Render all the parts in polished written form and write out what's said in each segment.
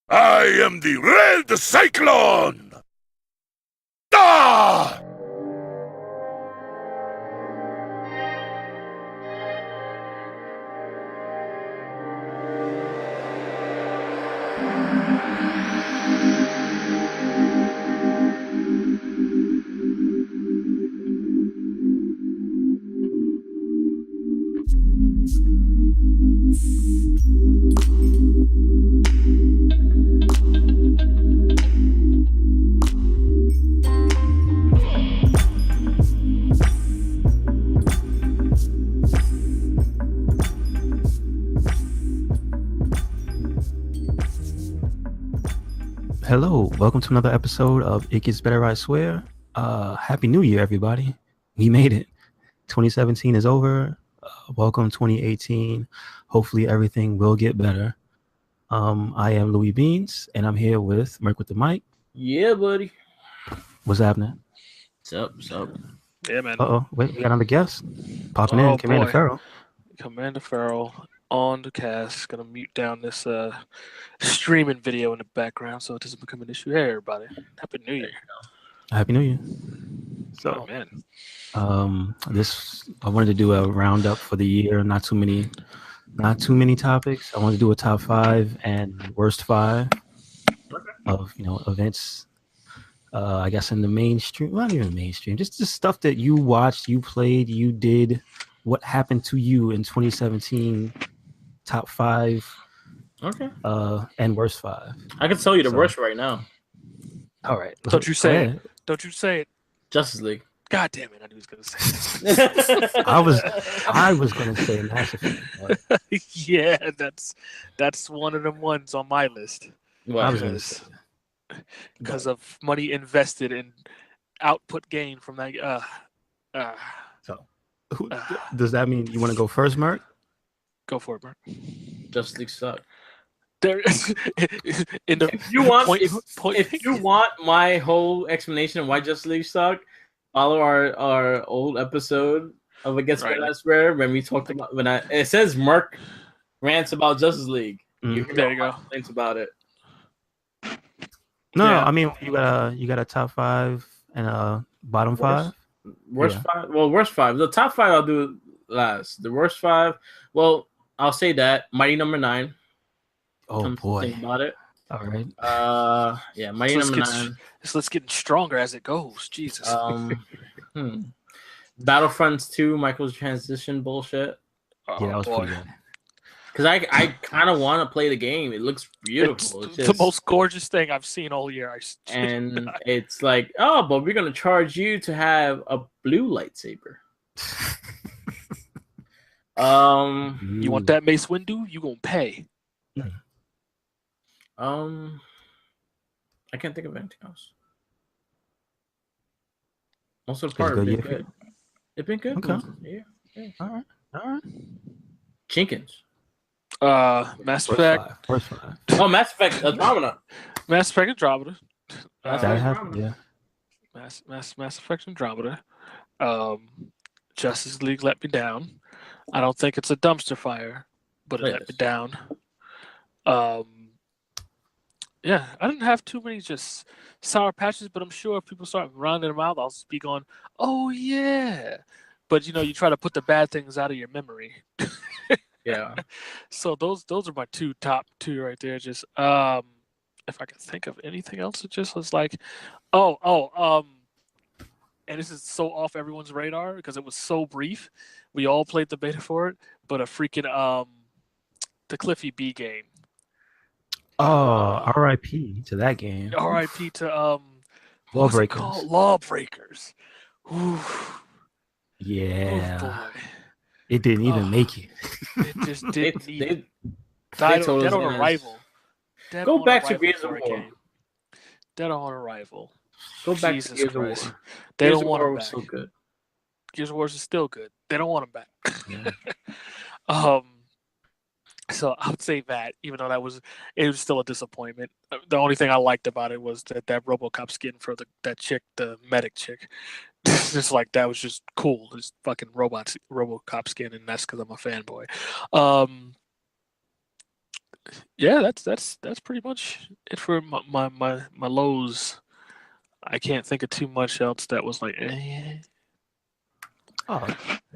I am the Red Cyclone! Ah! Hello, welcome to another episode of It Gets Better, I Swear. Happy New Year, everybody. We made it. 2017 is over. Welcome 2018. Hopefully everything will get better. I am Louis Beans, and I'm here with Merc with the mic. Yeah, buddy. What's happening? What's up? Yeah, man. Wait, we got another guest popping in. Commander boy. Farrell. Commander Farrell on the cast. Gonna mute down this streaming video in the background so it doesn't become an issue. Hey, everybody. Happy New Year. Happy New Year. Oh, man. I wanted to do a roundup for the year. Not too many topics. I wanted to do a top 5 and worst 5 of events. I guess in the mainstream, well, not even mainstream, just stuff that you watched, you played, you did. What happened to you in 2017? Top 5. Okay. And worst 5. I can tell you the worst right now. All right. Don't you say it. Don't you say it. Justice League. God damn it! I knew he was gonna say it. I was gonna say Mass Effect. Yeah, that's one of them ones on my list. I was gonna say because of money invested in output gain from that. Does that mean you want to go first, Mark? Go for it, Mark. Justice League sucked. There, in the If you want my whole explanation of why Justice League sucked, follow our old episode of It Gets Better, I Swear, when we talked about it says Mark rants about Justice League. There you go. Complaints about it. No, Yeah. I mean you got a top 5 and a bottom 5. Worst 5. Well, worst 5. The top 5 I'll do last. The worst 5. Well, I'll say that Mighty Number 9. Oh boy. Think about it. All right. Yeah, Mighty Number 9. This list getting stronger as it goes. Jesus. Battlefronts 2, Michael's transition bullshit. Yeah, that was pretty good. Because I kind of want to play the game. It looks beautiful. It's the most gorgeous thing I've seen all year. And it's like, oh, but we're gonna charge you to have a blue lightsaber. You want that Mace Windu? You gonna pay? I can't think of anything else. Also, part of it been good. It's been good. Okay. Yeah. All right. Chinkins. Mass Effect. Worst 5. Oh, Mass Effect Andromeda. Mass Effect Andromeda. That happened. Yeah. Mass Effect Andromeda. Justice League let me down. I don't think it's a dumpster fire, but it let me down. Yeah, I didn't have too many just sour patches, but I'm sure if people start rounding them out, I'll just be going, "Oh yeah." But you try to put the bad things out of your memory. Yeah. So those are my top two right there. Just if I could think of anything else, it just was like, and this is so off everyone's radar because it was so brief. We all played the beta for it, but a freaking the Cliffy B game. Oh, R.I.P. to that game. R.I.P. to Lawbreakers. Lawbreakers. Ooh. Yeah. Oh, boy. It didn't even make it. It just didn't even. Dead on Arrival. Go back to Gears of War. Dead on Arrival. Go back Jesus to Gears Christ. of War. They Gears don't want of War him was back. so good. Gears of War is still good. They don't want him back. Yeah. So I would say that, even though it was still a disappointment. The only thing I liked about it was that RoboCop skin for that chick, the medic chick. Just like that was just cool. This fucking RoboCop skin, and that's because I'm a fanboy. Yeah, that's pretty much it for my lows. I can't think of too much else that was like. Oh,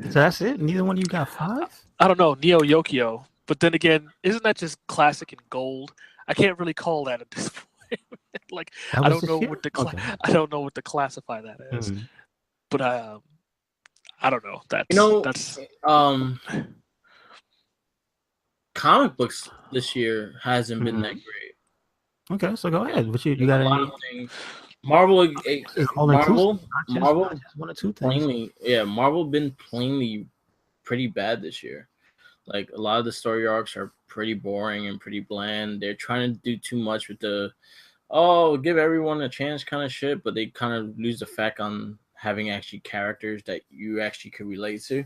so that's it. Neither one of you got 5. I don't know, Neo Yokio. But then again, isn't that just classic and gold? I can't really call that at this point. Like That I was don't know this year? what to Okay. I don't know what to classify that as. Mhm. But I don't know. That's comic books this year hasn't been that Mhm. great. Okay, so go ahead. What you There's got? a lot Any? of things. Marvel, It's all inclusive, Marvel, not just 1 or 2 things. plainly, Marvel been plainly pretty bad this year. Like a lot of the story arcs are pretty boring and pretty bland. They're trying to do too much with the give everyone a chance kind of shit, but they kind of lose the fact on having actually characters that you actually could relate to.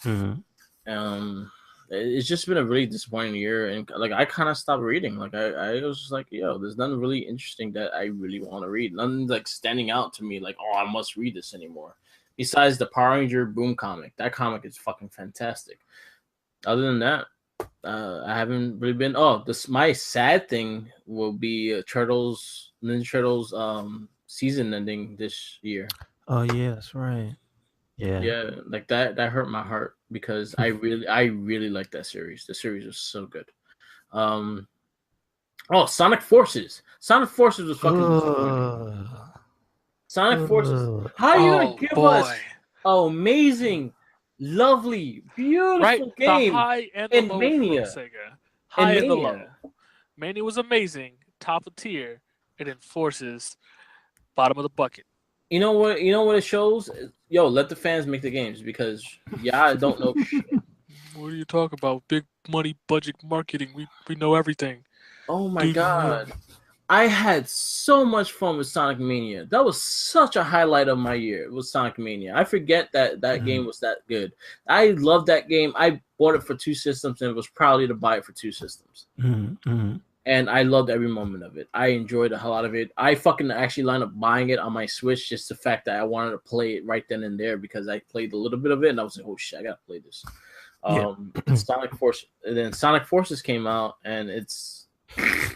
Mm-hmm. It's just been a really disappointing year, and like I kind of stopped reading. Like I was just like, yo, there's nothing really interesting that I really want to read. Nothing like standing out to me, like, oh, I must read this anymore. Besides the Power Ranger Boom comic, that comic is fucking fantastic. Other than that, I haven't really been. Oh, this my sad thing will be Ninja Turtles season ending this year. Oh yeah, that's right. Yeah, like that hurt my heart because I really like that series. The series was so good. Sonic Forces. Sonic Forces was fucking disappointing. Sonic Forces. How are you gonna give us amazing, lovely, beautiful game the high and the in low Mania? from Sega. High and the low. Mania was amazing, top of tier, and then Forces, bottom of the bucket. You know what it shows? Yo, let the fans make the games because I don't know shit. What are you talking about? Big money budget marketing. We know everything. Oh my god. I had so much fun with Sonic Mania. That was such a highlight of my year. It was Sonic Mania. I forget that game was that good. I love that game. I bought it for 2 systems and was proud to buy it for 2 systems. Mm-hmm. And I loved every moment of it. I enjoyed a lot of it. I fucking actually lined up buying it on my Switch, just the fact that I wanted to play it right then and there because I played a little bit of it and I was like, oh shit, I gotta play this. Sonic Forces came out and it's a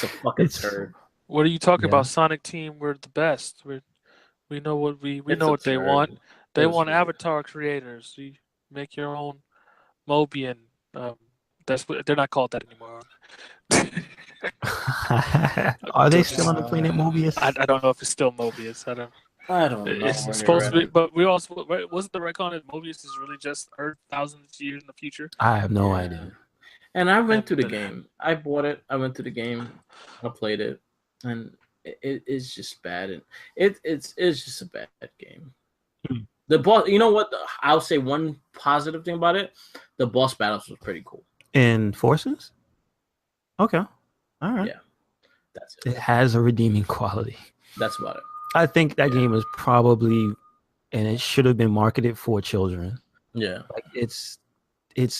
fucking turd. What are you talking about? Sonic Team, we're the best. We know what we know what they want. They want avatar creators. You make your own Mobian. That's what they're not called that anymore. Are they still on the planet Mobius? I don't know if it's still Mobius. I don't know. It's supposed to be, but we also wasn't the retcon that Mobius is really just Earth thousands of years in the future. I have no idea. And I went through the game. I bought it. I went through the game. I played it, and it's just bad. And it's just a bad game. The boss. You know what? I'll say one positive thing about it. The boss battles was pretty cool. In Forces? Okay. All right. Yeah. That's it. It has a redeeming quality. That's about it. I think that game is probably, and it should have been marketed for children. Yeah. Like it's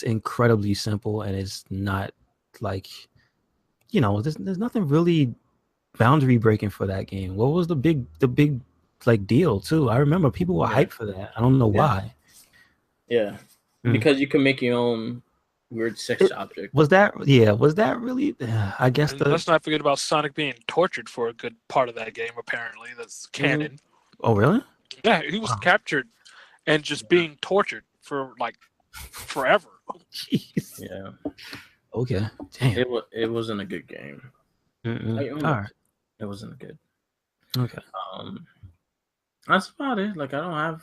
incredibly simple and it's not like, there's nothing really boundary breaking for that game. What was the big like deal too? I remember people were hyped for that. I don't know why. Yeah. Because you can make your own weird sex object. Was that really? I guess. Let's not forget about Sonic being tortured for a good part of that game. Apparently, that's canon. Oh, really? Yeah, he was captured and just being tortured for like forever. Jeez. Yeah. Okay. Damn. It wasn't a good game. All right. It wasn't good. Okay. That's about it. Like I don't have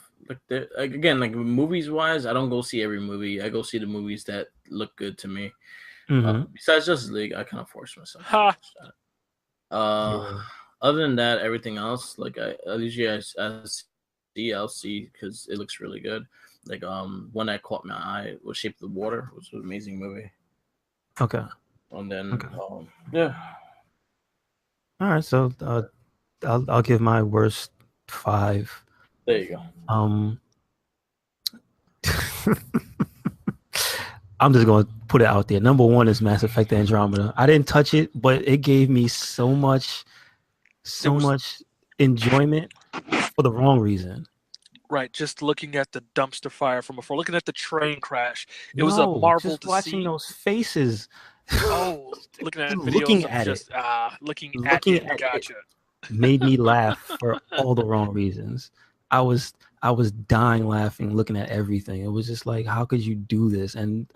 like movies wise, I don't go see every movie. I go see the movies that look good to me. Besides Justice League, I kind of force myself. Other than that, everything else, like I'll see because it looks really good. Like one that caught my eye was Shape of the Water, which was an amazing movie. Okay. And then All right, so I'll give my worst 5. There you go. I'm just going to put it out there. Number 1 is Mass Effect Andromeda. I didn't touch it, but it gave me so much enjoyment for the wrong reason. Right, just looking at the dumpster fire from before, looking at the train crash. It was a marvel just to watching see. those faces. Oh, looking at videos looking of at just it. looking at Looking it. at Gotcha. it made me laugh for all the wrong reasons. I was dying laughing looking at everything. It was just like, how could you do this? And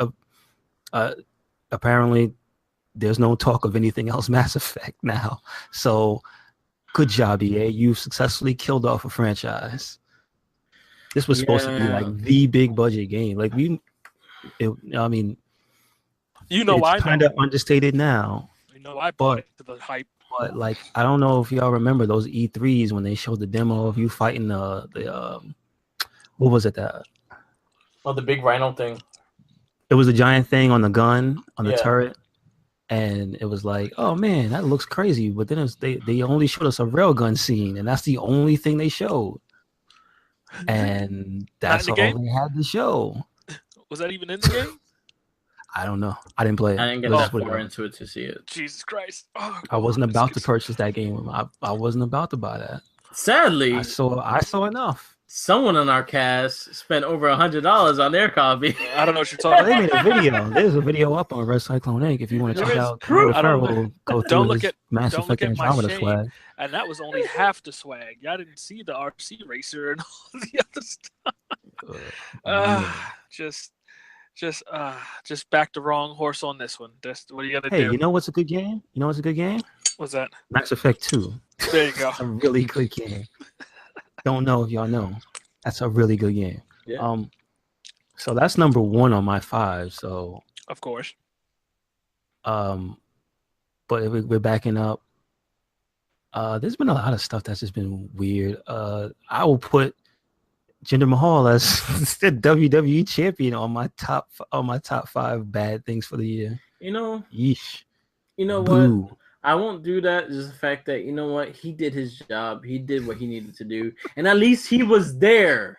apparently there's no talk of anything else Mass Effect now. So good job, EA. You've successfully killed off a franchise. This was supposed to be like the big budget game. Like I mean, it's kind of understated now. I bought it to the hype. But like, I don't know if y'all remember those E3s when they showed the demo of you fighting the what was it that? Oh, the big rhino thing. It was a giant thing on the gun on the turret, and it was like, oh man, that looks crazy. But then they only showed us a railgun scene, and that's the only thing they showed, and that's all they had to show. Was that even in the game? I don't know. I didn't play it. I didn't get that far into it to see it. Jesus Christ! Oh, I wasn't about to purchase that game. I wasn't about to buy that. Sadly, I saw enough. Someone in our cast spent over $100 on their copy. I don't know what you're talking about. They made a video. There's a video up on RedCycloneInc if you want to check out. We'll go through his Mass Effect Andromeda swag. And that was only half the swag. Y'all didn't see the RC racer and all the other stuff. Just back the wrong horse on this one. That's what you gotta do. Hey, you know what's a good game? What's that? Mass Effect 2. There you go. It's a really good game. Don't know if y'all know. That's a really good game. Yeah. So that's number 1 on my 5. So of course. But if we're backing up, there's been a lot of stuff that's just been weird. I will put Jinder Mahal as the WWE champion on my top 5 bad things for the year. Yeesh. You know Boo. what? I won't do that. Just the fact that, you know what? He did his job. He did what he needed to do. And at least he was there.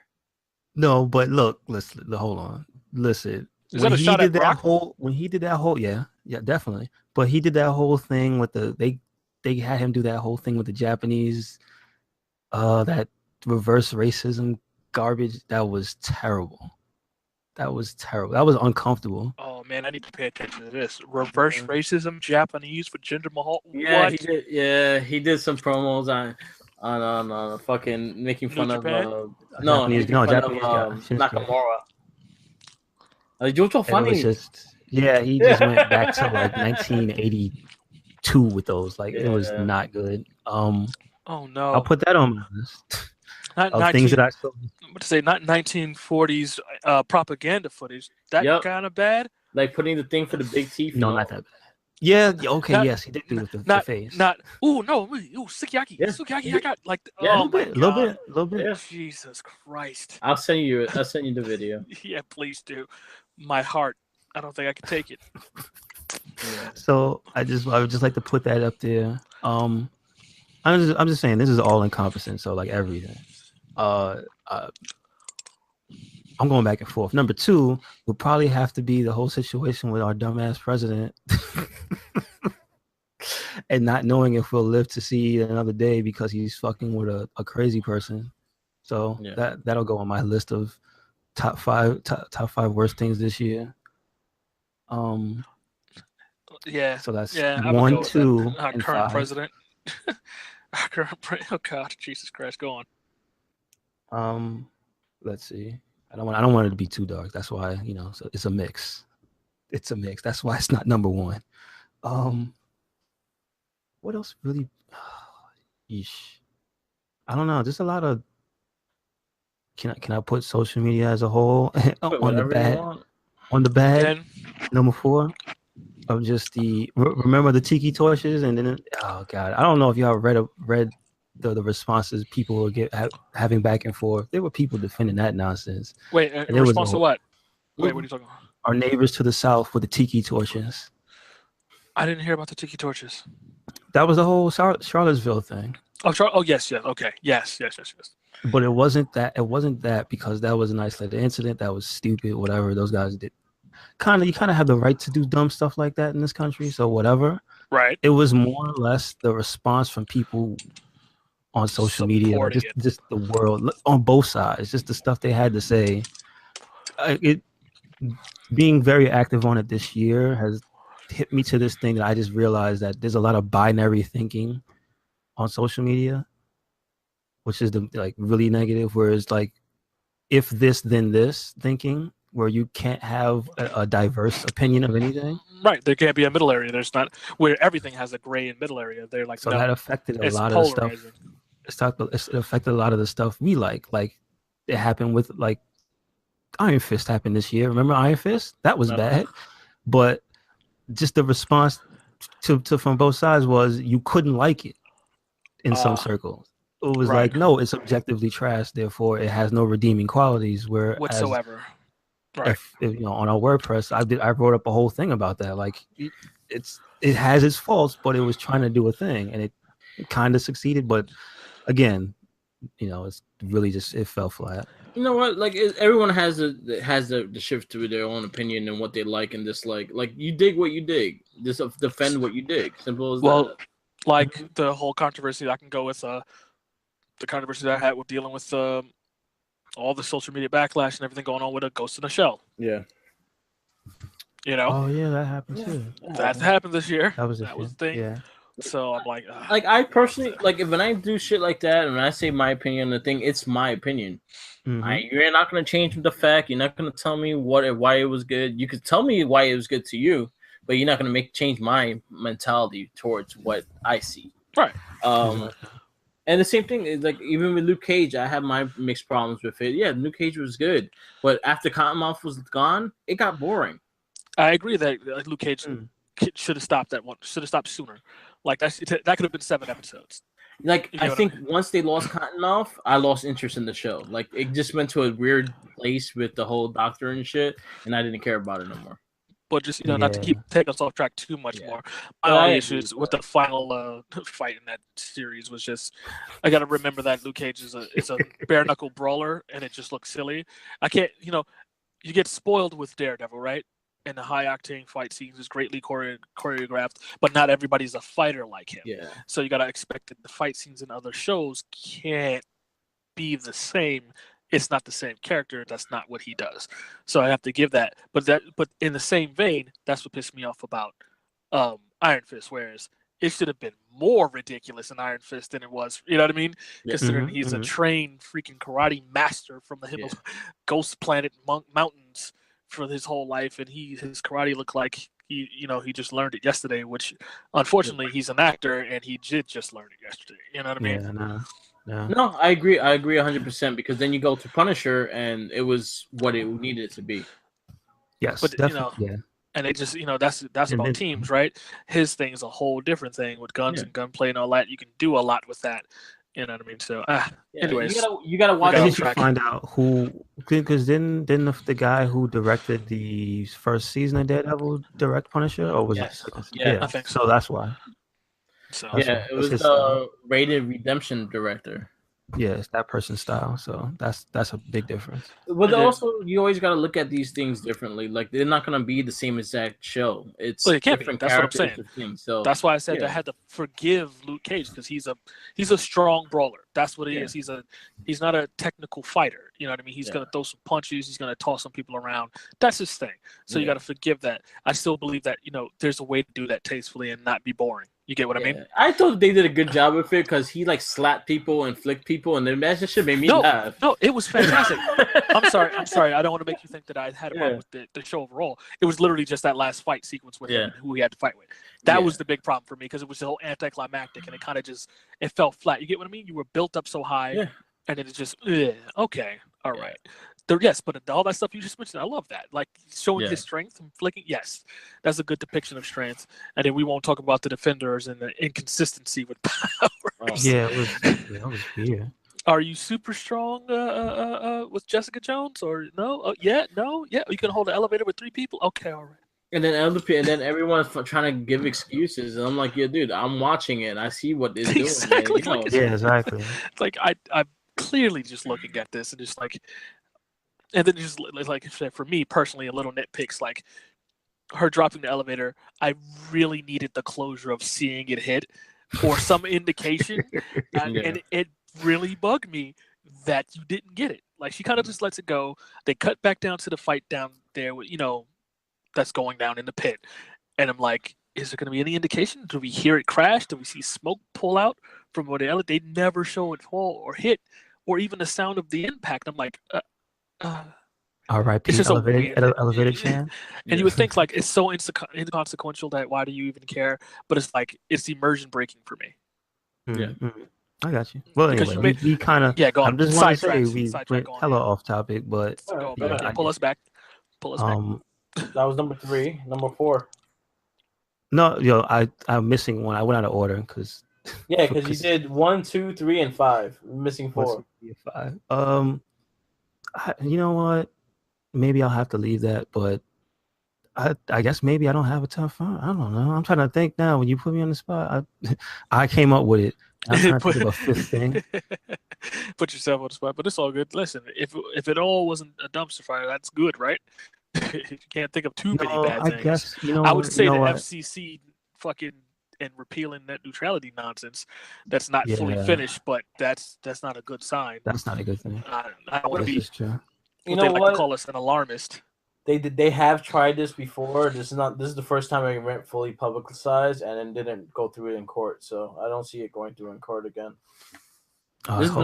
No, but look, listen, hold on. Listen. Is that a shot at Brock? When he did that whole, yeah, definitely. But he did that whole thing with they had him do that whole thing with the Japanese, that reverse racism garbage. That was terrible. That was uncomfortable. Oh man, I need to pay attention to this. Reverse racism, Japanese for Jinder Mahal. Yeah, what? he did. Yeah, he did some promos on fucking making fun of Japanese Nakamura. Jojo funny. He just went back to like 1982 with those. Like it was not good. Oh no. I'll put that on my list. Things that I saw. I'm going to say not 1940s propaganda footage. That kind of bad. Like putting the thing for the big teeth. No, not that bad. Yeah. Okay. Yes, he did do with the face. Sukiyaki. Yeah. Sukiyaki. I got like. A little bit. Yeah. Jesus Christ. I'll send you the video. Yeah, please do. My heart. I don't think I can take it. So I would just like to put that up there. I'm just saying this is all encompassing. So like everything. I'm going back and forth. Number 2 would probably have to be the whole situation with our dumbass president and not knowing if we'll live to see another day because he's fucking with a crazy person. So that'll go on my list of top 5 worst things this year. Yeah. So that's 1, 2, our and current 5. president. Oh God, Jesus Christ, go on. Let's see. I don't want it to be too dark. That's why, so it's a mix. That's why it's not number 1. What else really? Yeesh. I don't know. Just a lot of. Can I put social media as a whole on the bad? On the bad. Number 4 of just remember the tiki torches, and then oh God, I don't know if y'all read the responses people were having back and forth. There were people defending that nonsense. Wait, in response to what? Wait, what are you talking about? Our neighbors to the south with the tiki torches. I didn't hear about the tiki torches. That was the whole Charlottesville thing. Oh, yes. Okay. Yes. But it wasn't that because that was an isolated incident. That was stupid. Whatever those guys did. You kind of have the right to do dumb stuff like that in this country. So whatever. Right. It was more or less the response from people on social media, like Supporting just the world on both sides, just the stuff they had to say. It being very active on it this year has hit me to this thing that I just realized that there's a lot of binary thinking on social media, which is the like really negative. Whereas like if this then this thinking, where you can't have a diverse opinion of anything. Right, there can't be a middle area. There's not where everything has a gray and middle area. They're like, So no, that affected a it's lot of the stuff. polarizing. It affected a lot of the stuff we like. Like it happened with like Iron Fist happened this year. Remember Iron Fist? That was bad. But just the response to from both sides was you couldn't like it in some circles. It was like, no, it's objectively trash, therefore it has no redeeming qualities. Whereas whatsoever. Right. if you know, on our WordPress, I wrote up a whole thing about that. Like it has its faults, but it was trying to do a thing, and it kind of succeeded. But again, you know, it's really just it fell flat. You know what? Like everyone has the shift to their own opinion and what they like and dislike. Like you dig what you dig. Just defend what you dig. Simple as that. Like the whole controversy, I can go with the controversy that I had with dealing with all the social media backlash and everything going on with a Ghost in the Shell. Yeah. You know. Oh yeah, that happened too. That happened this year. That was the thing. Yeah. So I'm like, like I personally like when I do shit like that and when I say my opinion on the thing, it's my opinion. Mm-hmm. You're not gonna change the fact. You're not gonna tell me why it was good. You could tell me why it was good to you, but you're not gonna change my mentality towards what I see. Right. And the same thing is like even with Luke Cage, I had my mixed problems with it. Yeah, Luke Cage was good, but after Cottonmouth was gone, it got boring. I agree that Luke Cage should have stopped that one. Should have stopped sooner. Like that could have been 7 episodes. Like I think once they lost Cottonmouth, I lost interest in the show. Like it just went to a weird place with the whole doctor and shit, and I didn't care about it no more. But just not to take us off track too much more. My only issues with the final fight in that series was just I got to remember that Luke Cage is a bare knuckle brawler, and it just looks silly. I can't, you get spoiled with Daredevil, right? And the high octane fight scenes is greatly choreographed, but not everybody's a fighter like him. Yeah. So you got to expect that the fight scenes in other shows can't be the same. It's not the same character. That's not what he does. So I have to give that. But in the same vein, that's what pissed me off about Iron Fist. Whereas it should have been more ridiculous in Iron Fist than it was. You know what I mean? Yeah. Considering he's a trained freaking karate master from the Ghost Planet mountains for his whole life, and his karate looked like he just learned it yesterday. Which, unfortunately, he's an actor and he did just learn it yesterday. You know what I mean? Yeah, no, I agree 100% because then you go to Punisher and it was what it needed it to be. Yes, but definitely. And it just that's about teams, right? His thing is a whole different thing with guns and gunplay and all that. You can do a lot with that. You know what I mean? So, anyways, you gotta watch. I need to find out who, because didn't the guy who directed the first season of Daredevil direct Punisher, or was it? Yeah, I think so. That's why. So it was the Rated Redemption director. Yeah, it's that person's style. So that's a big difference. But also, you always got to look at these things differently. Like they're not going to be the same exact show. It's different. That's what I'm saying. Things, so that's why I said I had to forgive Luke Cage because he's a strong brawler. That's what he is. He's not a technical fighter. You know what I mean? He's going to throw some punches. He's going to toss some people around. That's his thing. So you got to forgive that. I still believe that there's a way to do that tastefully and not be boring. You get what I mean? I thought they did a good job with it because he like slapped people and flicked people, and then that just made me laugh. No, it was fantastic. I'm sorry. I don't want to make you think that I had a problem with the show overall. It was literally just that last fight sequence with him and who he had to fight with. That was the big problem for me because it was so anticlimactic and it kind of it fell flat. You get what I mean? You were built up so high, and then it just okay, all right. Yes, but all that stuff you just mentioned, I love that. Like showing his strength and flicking. Yes, that's a good depiction of strength. And then we won't talk about the defenders and the inconsistency with powers. Yeah, that was weird. Are you super strong with Jessica Jones or no? No. You can hold an elevator with 3 people. Okay, all right. And then everyone's trying to give excuses, and I'm like, yeah, dude, I'm watching it. I see what it's doing. Exactly. Exactly. It's like I'm clearly just looking at this and just like. And then just like for me personally, a little nitpicks like her dropping the elevator. I really needed the closure of seeing it hit or some indication, and it really bugged me that you didn't get it. Like she kind of just lets it go. They cut back down to the fight down there, that's going down in the pit, and I'm like, is there going to be any indication? Do we hear it crash? Do we see smoke pull out from where they never show it fall or hit, or even the sound of the impact? I'm like, R.I.P. It's just elevated fan. And you would think like it's so inconsequential that why do you even care? But it's like it's immersion breaking for me. I got you. Well, anyway, we kind of. Go on. I just want to say we went hella off topic, but pull us back. That was number 3. Number 4. No, I'm missing one. I went out of order because. Yeah, because you did 1, 2, 3, and 5. Missing 4. 1, 2, 3, 5. You know what? Maybe I'll have to leave that, but I guess maybe I don't have a top 5. I don't know. I'm trying to think now. When you put me on the spot, I came up with it. I'm trying to think of a 5th thing. Put yourself on the spot, but it's all good. Listen, if it all wasn't a dumpster fire, that's good, right? You can't think of too many bad things. I guess I would say the FCC fucking and repealing net neutrality nonsense that's not fully finished, but that's not a good sign. That's not a good thing. I don't want to be. True. You know what? Like to call us an alarmist. They have tried this before. This is the first time it went fully publicized and then didn't go through it in court. So I don't see it going through in court again. This is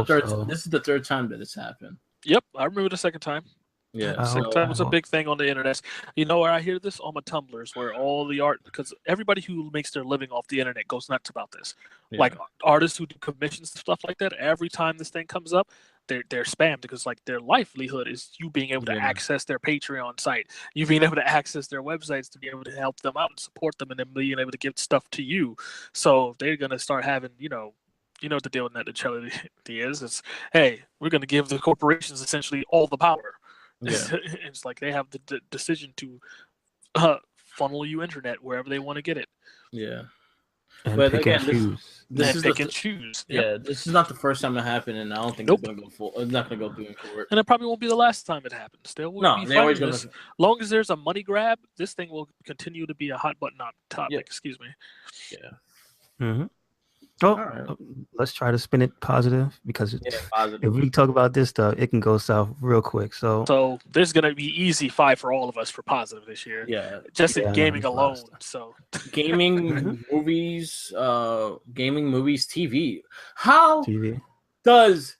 the third time that it's happened. Yep, I remember the second time. Yeah, second time was a big thing on the internet. You know where I hear this? On my Tumblrs, where all the art, because everybody who makes their living off the internet goes nuts about this. Yeah. Like artists who do commissions and stuff like that. Every time this thing comes up, they're spammed because like their livelihood is you being able to access their Patreon site, you being able to access their websites to be able to help them out and support them, and then being able to give stuff to you. So they're gonna start having you know what the deal with net neutrality is. It's hey, we're gonna give the corporations essentially all the power. Yeah. It's like they have the decision to funnel you internet wherever they want to get it. Yeah. And but pick again, and choose. This is pick and choose. Yep. Yeah, this is not the first time it happened, and I don't think it's gonna go full. It's not gonna go through in court. And it probably won't be the last time it happens. They're always gonna. As long as there's a money grab, this thing will continue to be a hot button topic. Yep. Excuse me. Yeah. Mm-hmm. Oh, let's try to spin it positive because positive. If we talk about this stuff, it can go south real quick. So there's gonna be easy 5 for all of us for positive this year. Yeah, just in gaming alone. So gaming, movies, TV. How does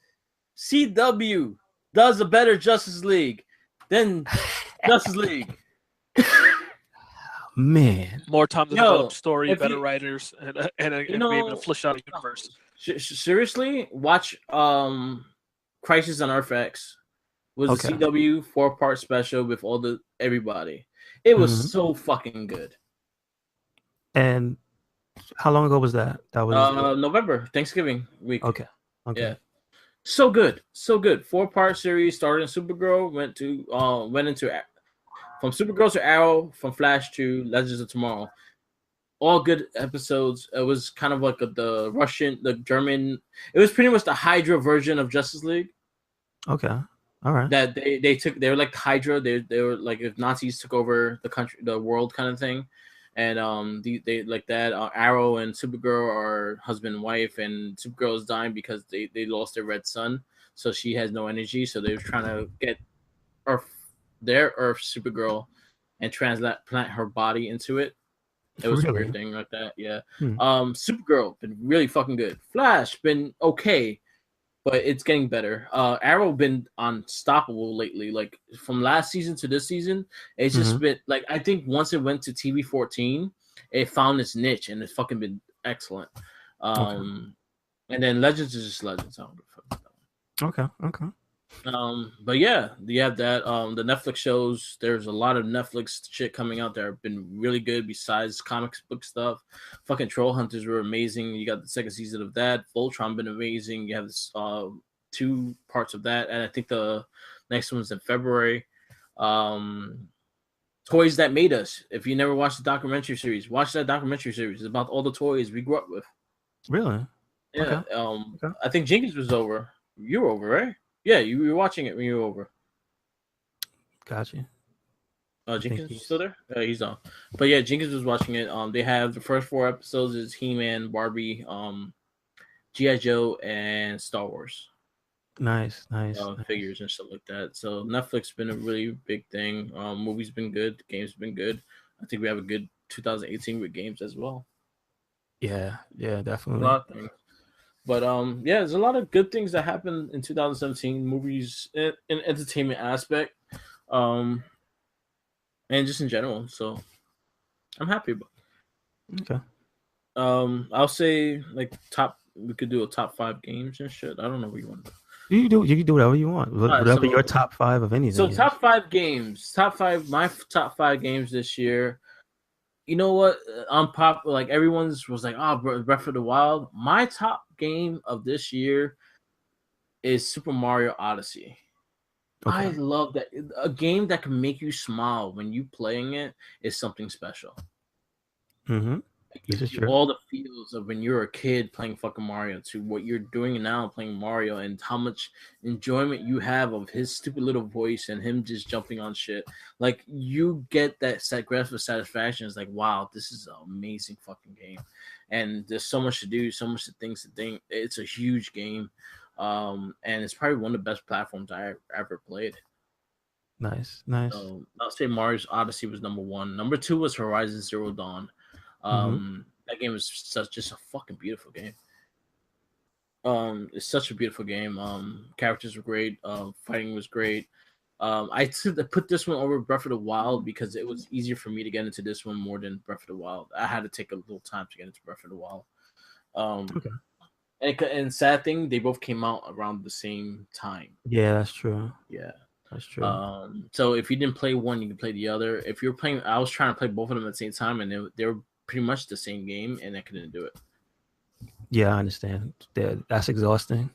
CW does a better Justice League than Justice League? Man, more time to develop story, better writers, and be able to flesh out a universe. Seriously, watch Crisis on Earth X. Was a CW 4-part special with everybody. It was so fucking good. And how long ago was that? That was November, Thanksgiving week. Okay. Yeah. So good. 4-part series started in Supergirl, went into from Supergirl to Arrow, from Flash to Legends of Tomorrow. All good episodes. It was kind of like the German. It was pretty much the Hydra version of Justice League. Okay. All right. That they were like Hydra. They were like if Nazis took over the country, the world kind of thing. And they like that. Arrow and Supergirl are husband and wife, and Supergirl is dying because they lost their red sun, so she has no energy. So they were trying to get their Earth Supergirl and transplant her body into it. It was a weird thing like that. Yeah. Supergirl been really fucking good. Flash been okay, but it's getting better. Arrow been unstoppable lately. Like from last season to this season, it's just been like I think once it went to TV 14, it found its niche and it's fucking been excellent. And then Legends is just Legends. Okay. But yeah, you have that. The Netflix shows. There's a lot of Netflix shit coming out that have been really good. Besides comics book stuff, fucking Troll Hunters were amazing. You got the second season of that. Voltron been amazing. You have this 2 parts of that, and I think the next one's in February. Toys That Made Us. If you never watched the documentary series, watch that documentary series. It's about all the toys we grew up with. Really? Yeah. Okay. I think Jenkins was over. You were over, right? Yeah, you were watching it when you were over. Gotcha. Jenkins is still there? He's on. But yeah, Jenkins was watching it. They have the first 4 episodes is He-Man, Barbie, G.I. Joe, and Star Wars. Nice. Figures and stuff like that. So Netflix been a really big thing. Movies been good. Games been good. I think we have a good 2018 with games as well. Yeah, definitely. A lot of things. But yeah, there's a lot of good things that happened in 2017. Movies in entertainment aspect, and just in general. So I'm happy about it. Okay. I'll say like top. We could do a top 5 games and shit. I don't know what you want to do. You can do whatever you want. Whatever your top 5 of anything. So top 5 games. My top 5 games this year. You know what? On pop, like everyone's was like, oh, Breath of the Wild. My top game of this year is Super Mario Odyssey. Okay. I love that. A game that can make you smile when you playing it is something special. Mm-hmm. This is true. All the feels of when you're a kid playing fucking Mario to what you're doing now playing Mario, and how much enjoyment you have of his stupid little voice and him just jumping on shit. Like, you get that graphic satisfaction. It's like, wow, this is an amazing fucking game. And there's so much to do, so much things to think. It's a huge game. And it's probably one of the best platforms I ever played. Nice. So I'll say Mario's Odyssey was number 1. Number 2 was Horizon Zero Dawn. That game was just a fucking beautiful game. It's such a beautiful game. Characters were great. Fighting was great. I put this one over Breath of the Wild because it was easier for me to get into this one more than Breath of the Wild. I had to take a little time to get into Breath of the Wild. Okay. And sad thing, they both came out around the same time. Yeah, that's true. Yeah. That's true. So if you didn't play one, you can play the other. If you're playing, I was trying to play both of them at the same time, and they were pretty much the same game, and I couldn't do it. Yeah, I understand. That's exhausting.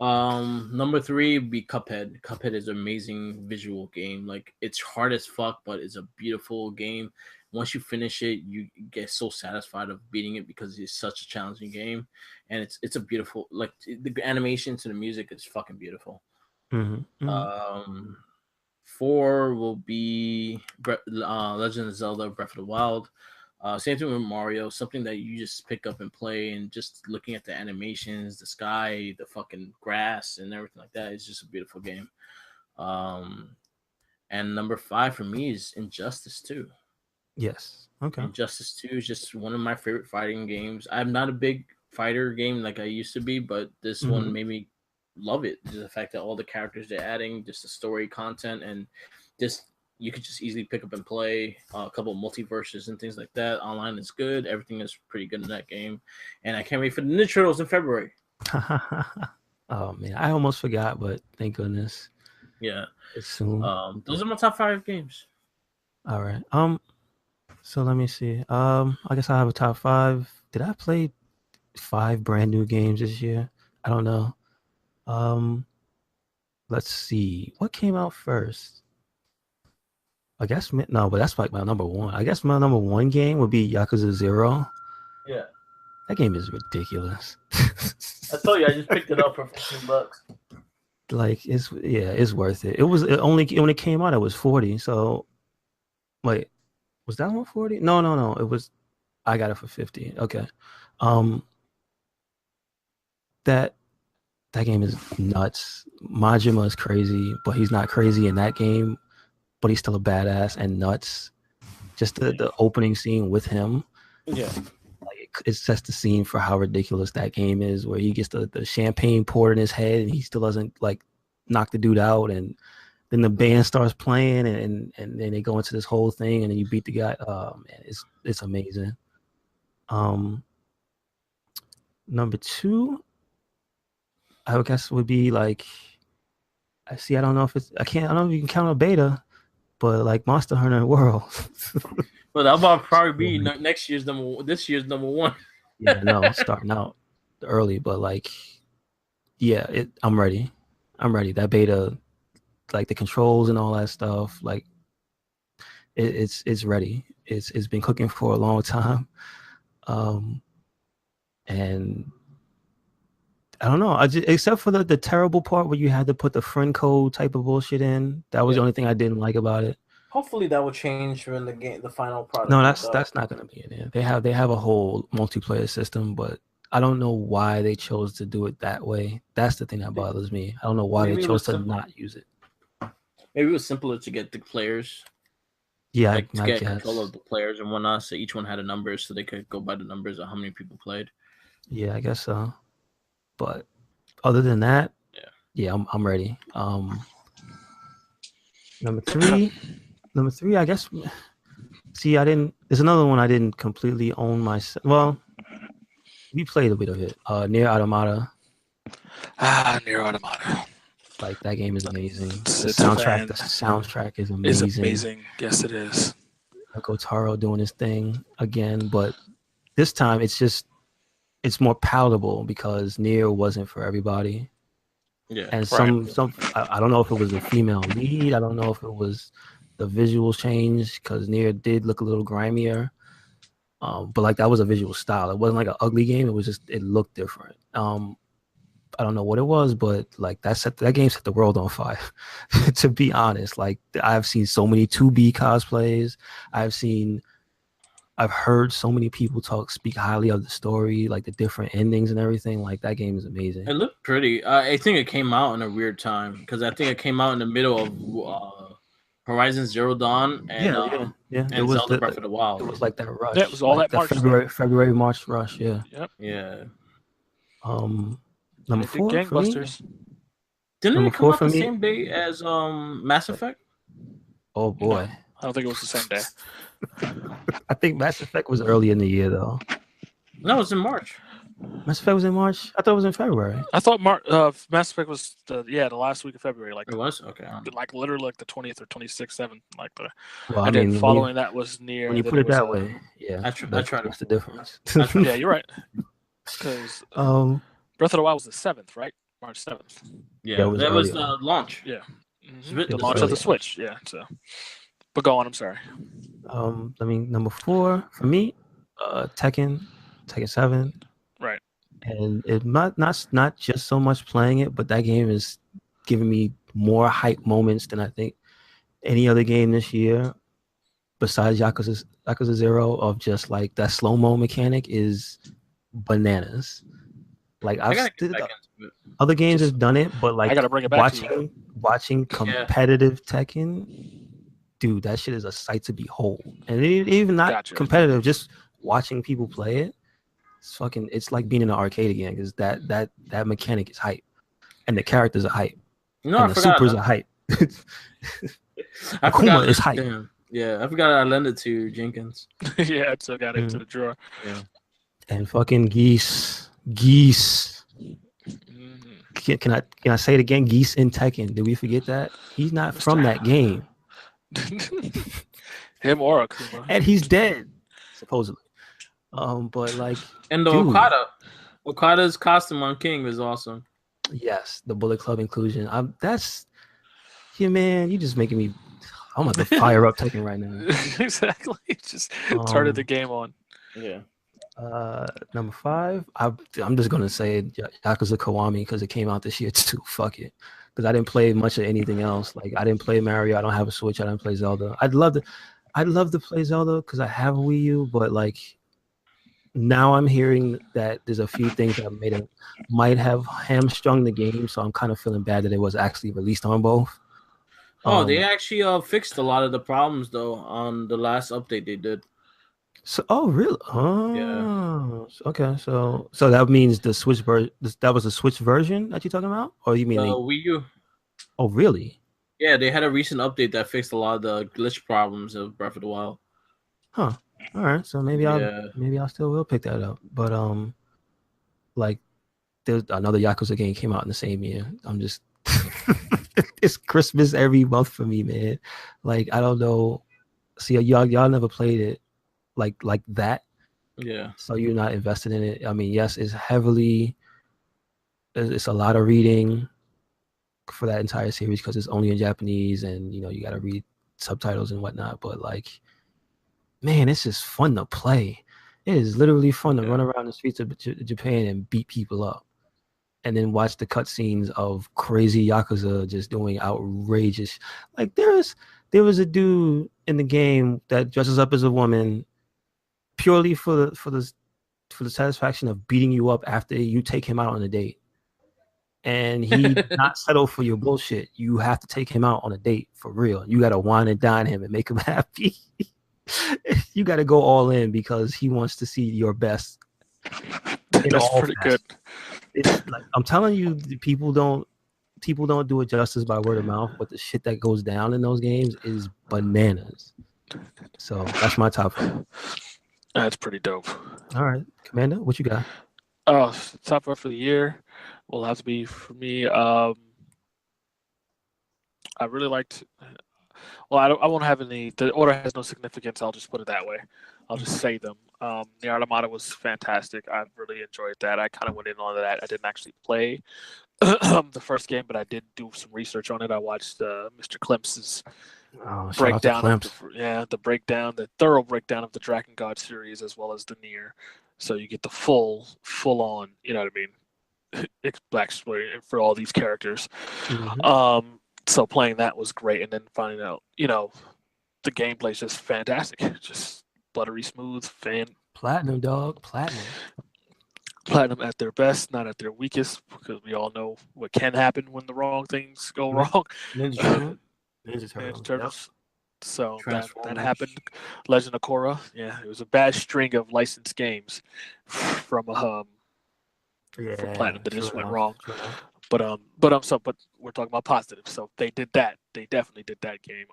Yeah. Number 3 would be Cuphead. Cuphead is an amazing visual game. Like, it's hard as fuck, but it's a beautiful game. Once you finish it, you get so satisfied of beating it because it's such a challenging game, and it's a beautiful, like, the animation to the music is fucking beautiful. 4 will be Legend of Zelda Breath of the Wild. Same thing with Mario, something that you just pick up and play, and just looking at the animations, the sky, the fucking grass, and everything like that is just a beautiful game. And number 5 for me is Injustice 2. Yes. Okay. Injustice 2 is just one of my favorite fighting games. I'm not a big fighter game like I used to be, but this one made me love it. Just the fact that all the characters they're adding, just the story content, and just you could just easily pick up and play a couple of multiverses and things like that. Online is good. Everything is pretty good in that game, and I can't wait for the Ninja Turtles in February. Oh man, I almost forgot, but thank goodness. Yeah, it's soon. Those are my top 5 games. All right. So let me see. I guess I have a top 5. Did I play 5 brand new games this year? I don't know. Let's see. What came out first? I guess no, but that's like my number 1. I guess my number 1 game would be Yakuza 0. Yeah. That game is ridiculous. I told you I just picked it up for $15. Like it's worth it. When it came out it was 40. So wait, was that one 40? No. It was I got it for 50. Okay. That game is nuts. Majima is crazy, but he's not crazy in that game. But he's still a badass and nuts. Just the opening scene with him. Yeah. Like it sets the scene for how ridiculous that game is, where he gets the champagne poured in his head and he still doesn't like knock the dude out, and then the band starts playing and then they go into this whole thing and then you beat the guy. Oh man, it's amazing. Number 2, I guess would be like I don't know if you can count a beta, but like Monster Hunter World. Well, that will probably be this year's number 1. Yeah, no, starting out early, but like, yeah, I'm ready. That beta, like the controls and all that stuff, like it's ready. It's been cooking for a long time, and I don't know. Except for the terrible part where you had to put the friend code type of bullshit in. That was the only thing I didn't like about it. Hopefully that will change when the final product. No, comes out. that's not gonna be in there. They have a whole multiplayer system, but I don't know why they chose to do it that way. That's the thing that bothers me. I don't know why Maybe they it chose was to simple. not use it. Maybe it was simpler to get the players. Yeah, Like to I get guess. control of the players and whatnot, so each one had a number, so they could go by the numbers of how many people played. Yeah, I guess so. But other than that, yeah, I'm ready. Number three, I guess. See, I didn't. There's another one I didn't completely own myself. Well, we played a bit of it. Near Automata. Near Automata. Like that game is amazing. The It's soundtrack is amazing. It's amazing. Yes, it is. Yoko Taro doing his thing again, but this time it's more palatable because Nier wasn't for everybody. Yeah, and some I don't know if it was the female lead. I don't know if it was the visuals changed because Nier did look a little grimier. But like that was a visual style. It wasn't like an ugly game. It was just it looked different. I don't know what it was, but like that game set the world on fire. To be honest, like I've seen so many 2B cosplays. I've heard so many people speak highly of the story, like the different endings and everything. Like that game is amazing. It looked pretty. I think it came out in a weird time because I think it came out in the middle of Horizon Zero Dawn and It was Zelda Breath of the Wild. It was like that rush. Yeah, it was all like that March. February, March rush. Yeah. Yep. Yeah. Number 4 gangbusters. For me. Didn't Number it come out for the me? same day as Mass Effect? Oh boy. No, I don't think it was the same day. I think Mass Effect was early in the year though. No, it was in March. Mass Effect was in March. I thought it was in February. I thought Mass Effect was the last week of February. Like it was okay. Like literally like the 20th or 26th, 7th. Like the. Well, I mean, following that was Nier. When you put it that way, yeah, I tried. That's the difference. Yeah, you're right. Because Breath of the Wild was the 7th, right? March 7th. Yeah, that was the launch. Yeah, The launch of the Switch. Yeah, so. But go on. I'm sorry. I mean, number 4 for me, Tekken 7. Right. And it's not just so much playing it, but that game is giving me more hype moments than I think any other game this year, besides Yakuza 0. Of just like that slow-mo mechanic is bananas. Like other games have done it, but like I gotta bring it back watching competitive Tekken, dude, that shit is a sight to behold. And even not competitive, just watching people play it. It's like being in an arcade again because that mechanic is hype, and the characters are hype, and the supers are hype. Akuma is hype. Damn. Yeah, I forgot I lent it to Jenkins. Yeah, I still got it to the drawer. Yeah, and fucking Geese. Can I say it again? Geese in Tekken. Did we forget that? He's not from that game. Him or Akuma, and he's dead supposedly. But like, and the Okada's costume on King is awesome. Yes, the Bullet Club inclusion. Man, you just making me. I'm about to fire up Tekken right now. Exactly, just started the game on. Yeah. Number 5. I'm just gonna say Yakuza Kiwami because it came out this year too. Fuck it, because I didn't play much of anything else. Like I didn't play Mario. I don't have a Switch. I didn't play Zelda. I'd love to play Zelda because I have a Wii U, but like. Now I'm hearing that there's a few things that might have hamstrung the game, so I'm kind of feeling bad that it was actually released on both. They actually fixed a lot of the problems though on the last update they did. So, really? Oh, yeah. Okay, so that means the Switch version. That was the Switch version that you're talking about, or you mean Wii U? Oh, really? Yeah, they had a recent update that fixed a lot of the glitch problems of Breath of the Wild. Huh. All right, so maybe I'll still will pick that up. But like there's another Yakuza game came out in the same year. I'm just it's Christmas every month for me, man. Like I don't know. See, y'all never played it like that. Yeah. So you're not invested in it. I mean, yes, it's a lot of reading for that entire series because it's only in Japanese, and you got to read subtitles and whatnot. But like. Man, it's just fun to play. It is literally fun to run around the streets of Japan and beat people up, and then watch the cutscenes of crazy Yakuza just doing outrageous. Like there's There was a dude in the game that dresses up as a woman purely for the satisfaction of beating you up after you take him out on a date. And he did not settle for your bullshit. You have to take him out on a date for real. You got to wine and dine him and make him happy. You got to go all in because he wants to see your best. That's pretty good. It's like, I'm telling you, people don't do it justice by word of mouth, but the shit that goes down in those games is bananas. So that's my top 5. That's pretty dope. All right, Commander, what you got? Top 5 for the year will have to be for me. I really liked. Well, I won't have any. The order has no significance. I'll just put it that way. I'll just say them. The Automata was fantastic. I really enjoyed that. I kind of went in on that. I didn't actually play the first game, but I did do some research on it. I watched Mr. Klimps' breakdown. The thorough breakdown of the Dragon God series as well as the Nier. So you get the full on, you know what I mean, backstory for all these characters. Mm-hmm. So playing that was great, and then finding out, the gameplay is just fantastic, just buttery smooth. Platinum, dog, platinum at their best, not at their weakest, because we all know what can happen when the wrong things go wrong. Ninja Turtles. Yep. So that happened. Legend of Korra, it was a bad string of licensed games from Platinum that just went wrong. But we're talking about positive. So they did that. They definitely did that game.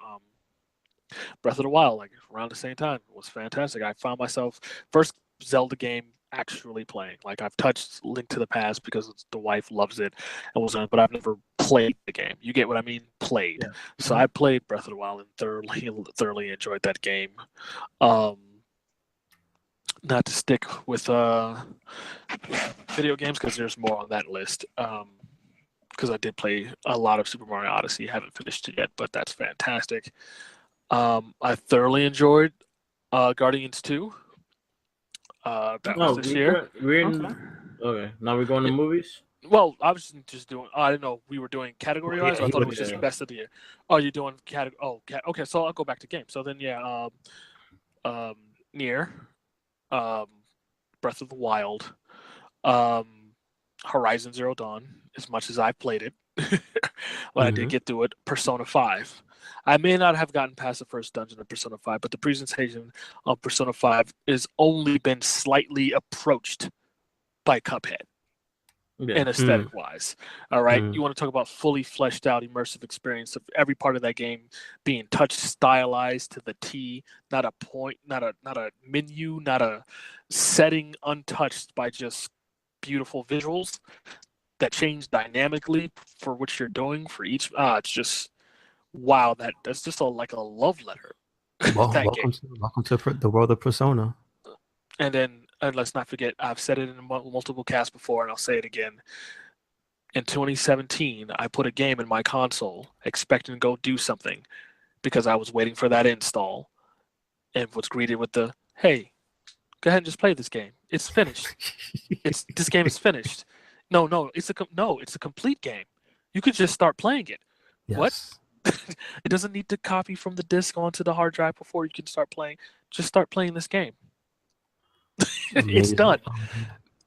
Breath of the Wild, like around the same time, was fantastic. I found myself first Zelda game actually playing. Like I've touched Link to the Past because the wife loves it and was on, but I've never played the game. You get what I mean? Played. Yeah. So I played Breath of the Wild and thoroughly enjoyed that game. Not to stick with video games because there's more on that list. Because I did play a lot of Super Mario Odyssey. Haven't finished it yet, but that's fantastic. I thoroughly enjoyed Guardians 2. That was this year. Okay, now we're going to movies? Well, I was just doing. I didn't know we were doing category-wise. I thought it was just best of the year. Oh, you're doing category. Oh, okay. So I'll go back to games. So then, Nier, Breath of the Wild, Horizon Zero Dawn. As much as I played it, but I did get through it. Persona 5. I may not have gotten past the first dungeon of Persona 5, but the presentation of Persona 5 has only been slightly approached by Cuphead. And aesthetic-wise, all right. You want to talk about fully fleshed out, immersive experience of every part of that game being touch stylized to the T, not a point, not a menu, not a setting untouched by just beautiful visuals that change dynamically for what you're doing for each. It's just wow. That's just like a love letter. Welcome to the world of Persona. And let's not forget, I've said it in multiple casts before, and I'll say it again. In 2017, I put a game in my console expecting to go do something because I was waiting for that install, and was greeted with the, "Hey, go ahead and just play this game. It's finished. This game is finished." No, it's a complete game. You could just start playing it. Yes. What? It doesn't need to copy from the disc onto the hard drive before you can start playing. Just start playing this game. It's done.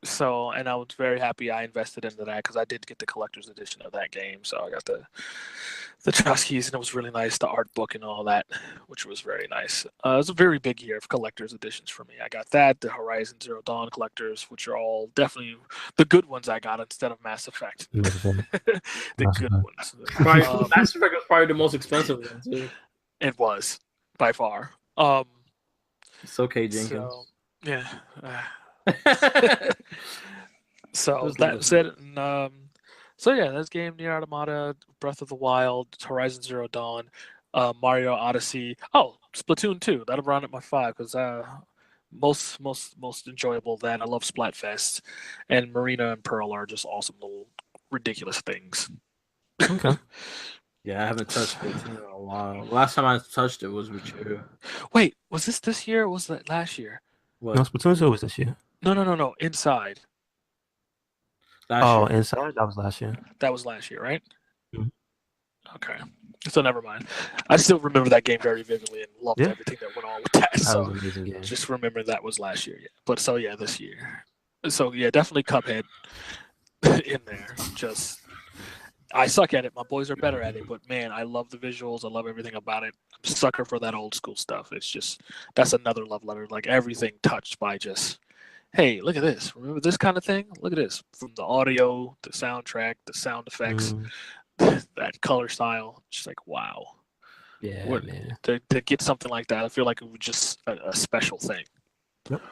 So, and I was very happy I invested into that because I did get the collector's edition of that game. So I got the Choskeys, and it was really nice, the art book and all that, which was very nice. It was a very big year of collector's editions for me. I got that, the Horizon Zero Dawn collectors, which are all definitely the good ones I got instead of Mass Effect. The good ones. Mass Effect was probably the most expensive one, too. It was, by far. It's okay, Jenkins. So, yeah. So that said, so yeah, this game, Nier Automata, Breath of the Wild, Horizon Zero Dawn, Mario Odyssey. Oh, Splatoon 2. That'll round up my 5 because most enjoyable. That I love Splatfest, and Marina and Pearl are just awesome little ridiculous things. Okay. Yeah, I haven't touched Splatoon in a while. Last time I touched it was with you. Wait, was this year or was that last year? What? No, Splatoon 2 was this year. No. Inside. Inside? That was last year. That was last year, right? Mm-hmm. Okay. So never mind. I still remember that game very vividly and loved everything that went on with that. That So was an amazing game. just remember that was last year. Yeah. But so yeah, this year. So yeah, definitely Cuphead in there. Just I suck at it. My boys are better at it, but man, I love the visuals. I love everything about it. I'm a sucker for that old school stuff. It's just that's another love letter. Like everything touched by just, hey, look at this. Remember this kind of thing? Look at this. From the audio, the soundtrack, the sound effects, that color style. Just like wow. Yeah, man. To get something like that, I feel like it was just a special thing. Yep.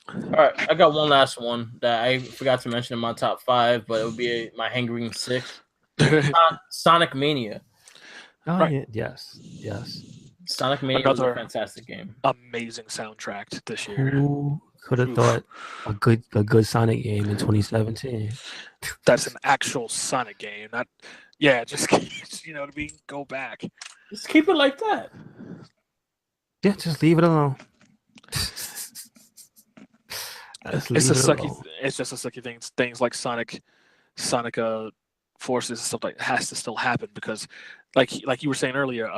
All right, I got one last one that I forgot to mention in my top 5, but it would be my hanging 6. Sonic Mania. Oh, Right. yeah. Yes. Sonic Mania was a fantastic game. Amazing soundtrack this year. Who could have thought a good Sonic game in 2017? That's an actual Sonic game, not just you know what I mean. Go back. Just keep it like that. Yeah, just leave it alone. It's just a sucky thing. Things like Sonic Forces and stuff like has to still happen because, like you were saying earlier,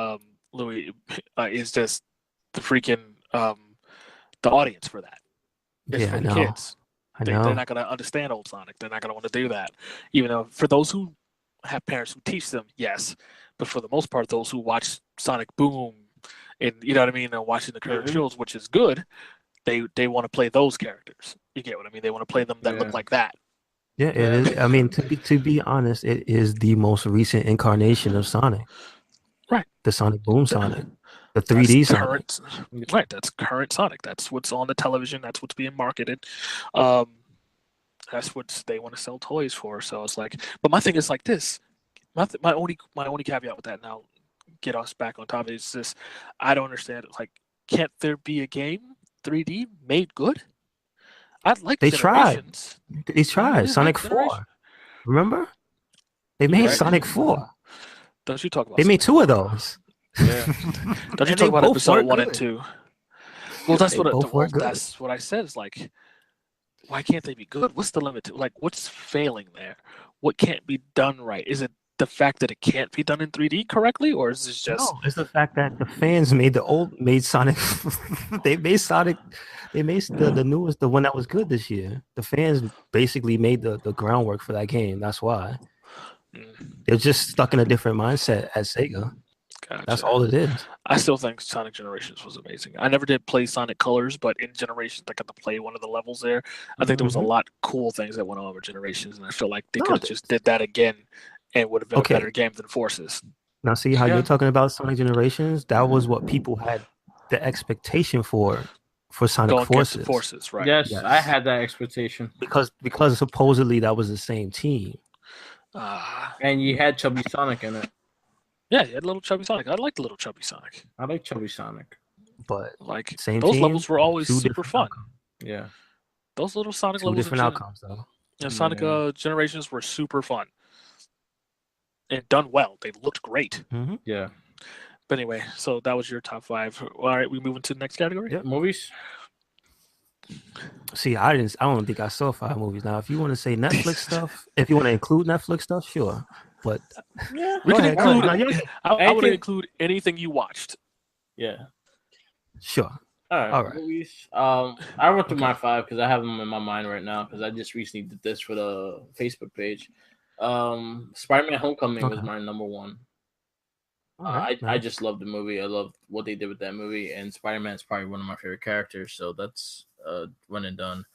Louis, is just the freaking the audience for that. It's for the kids. They're not gonna understand old Sonic. They're not gonna want to do that. Even though for those who have parents who teach them, yes, but for the most part, those who watch Sonic Boom and you know what I mean, and watching the current shows, which is good. They want to play those characters. You get what I mean? They want to play them that look like that. Yeah, it is. I mean, to be honest, it is the most recent incarnation of Sonic. Right. The Sonic Boom Sonic. The 3D Sonic. Right. That's current Sonic. That's what's on the television. That's what's being marketed. That's what they want to sell toys for. So it's like, but my thing is like this. My only caveat with that, now get us back on top of it, is this. I don't understand it. Like, can't there be a game 3D made good? I'd like they tried. They tried Sonic 4. Remember? They made Sonic 4. Don't you talk about? They made 2 of those. Yeah. Don't you talk about episode 1 and 2? Well, that's what I said. Is like, why can't they be good? What's the limit to? Like, what's failing there? What can't be done right? Is it the fact that it can't be done in 3D correctly, or is this just? No, it's the fact that the fans made Sonic. They made Sonic. They made the newest, the one that was good this year. The fans basically made the groundwork for that game. That's why they're just stuck in a different mindset as Sega. Gotcha. That's all it is. I still think Sonic Generations was amazing. I never did play Sonic Colors, but in Generations, I got to play one of the levels there. I think there was a lot of cool things that went on with Generations, and I feel like they could have just did that again. And would have been a better game than Forces. Now, see how you're talking about Sonic Generations? That was what people had the expectation for Sonic Forces. Forces, right? Yes, I had that expectation because supposedly that was the same team. And you had Chubby Sonic in it. Yeah, you had little Chubby Sonic. I liked little Chubby Sonic. I like Chubby Sonic, but like same those team, levels were always super fun. Outcomes. Yeah, those little Sonic two levels. Different outcomes though. Yeah, Sonic Generations were super fun. And done well. They looked great. Mm-hmm. Yeah. But anyway, so that was your top 5. All right, we move into the next category. Yeah, movies. See, I don't think I saw 5 movies. Now, if you want to say Netflix stuff, if you want to include Netflix stuff, sure. But we can include. I would include anything you watched. Yeah. Sure. All right. Movies. I went through my 5 because I have them in my mind right now because I just recently did this for the Facebook page. Spider-Man: Homecoming was my number 1. Right, I just love the movie. I love what they did with that movie, and Spider-Man is probably one of my favorite characters. So that's one and done.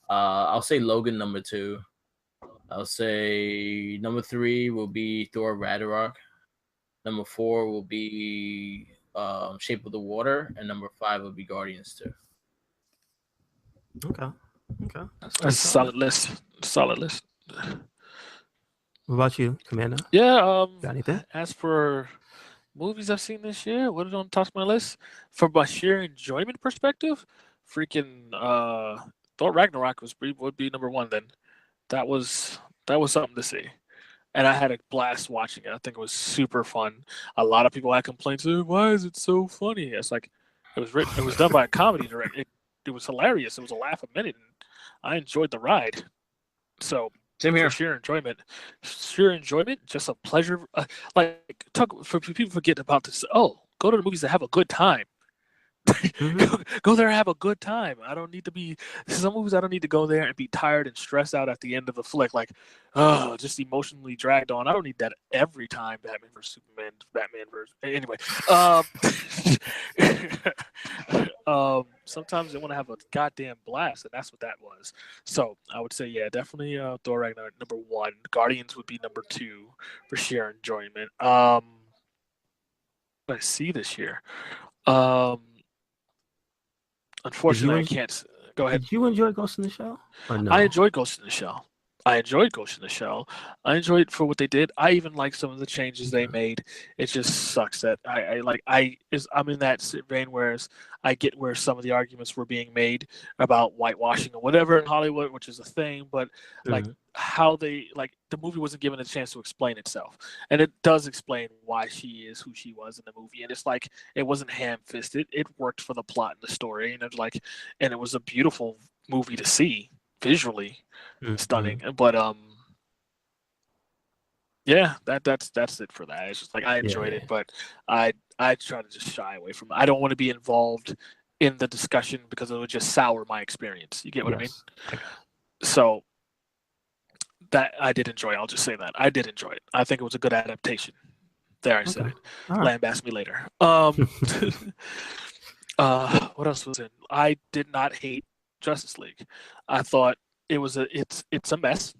I'll say Logan number 2. I'll say number 3 will be Thor: Ragnarok. Number 4 will be Shape of the Water, and number 5 will be Guardians 2. Okay. That's a solid list. What about you, Commander? Yeah. Got anything? As for movies I've seen this year, what is on top of my list? From my sheer enjoyment perspective, freaking Thor: Ragnarok would be number 1. Then that was something to see, and I had a blast watching it. I think it was super fun. A lot of people had complaints. Why is it so funny? It's like it was done by a comedy director. It was hilarious. It was a laugh a minute, and I enjoyed the ride. So Same here. For sheer enjoyment, just a pleasure. For people forget about this. Oh, go to the movies to have a good time. Go there and have a good time. I don't need to be some movies. I don't need to go there and be tired and stressed out at the end of the flick, like, oh, just emotionally dragged on. I don't need that every time. Batman versus Superman, Batman versus anyway. Sometimes they want to have a goddamn blast, and that's what that was. So I would say, yeah, definitely Thor Ragnarok number 1. Guardians would be number 2 for sheer enjoyment. Let's see this year. Unfortunately, I can't. Go ahead. Did you enjoy Ghost in the Shell? Or no? I enjoyed Ghost in the Shell. I enjoyed it for what they did. I even like some of the changes they made. It just sucks that I'm in that vein where I get where some of the arguments were being made about whitewashing or whatever in Hollywood, which is a thing, but like how the movie wasn't given a chance to explain itself. And it does explain why she is who she was in the movie. And it's like it wasn't ham-fisted. It worked for the plot and the story. And it was a beautiful movie to see visually. Stunning, but yeah, that's it for that. It's just like I enjoyed it, but I try to just shy away from it. I don't want to be involved in the discussion because it would just sour my experience. You get what I mean? So that I did enjoy. I'll just say that I did enjoy it. I think it was a good adaptation. There, I said it. Right. Lambast me later. What else was in? I did not hate Justice League. I thought it's a mess.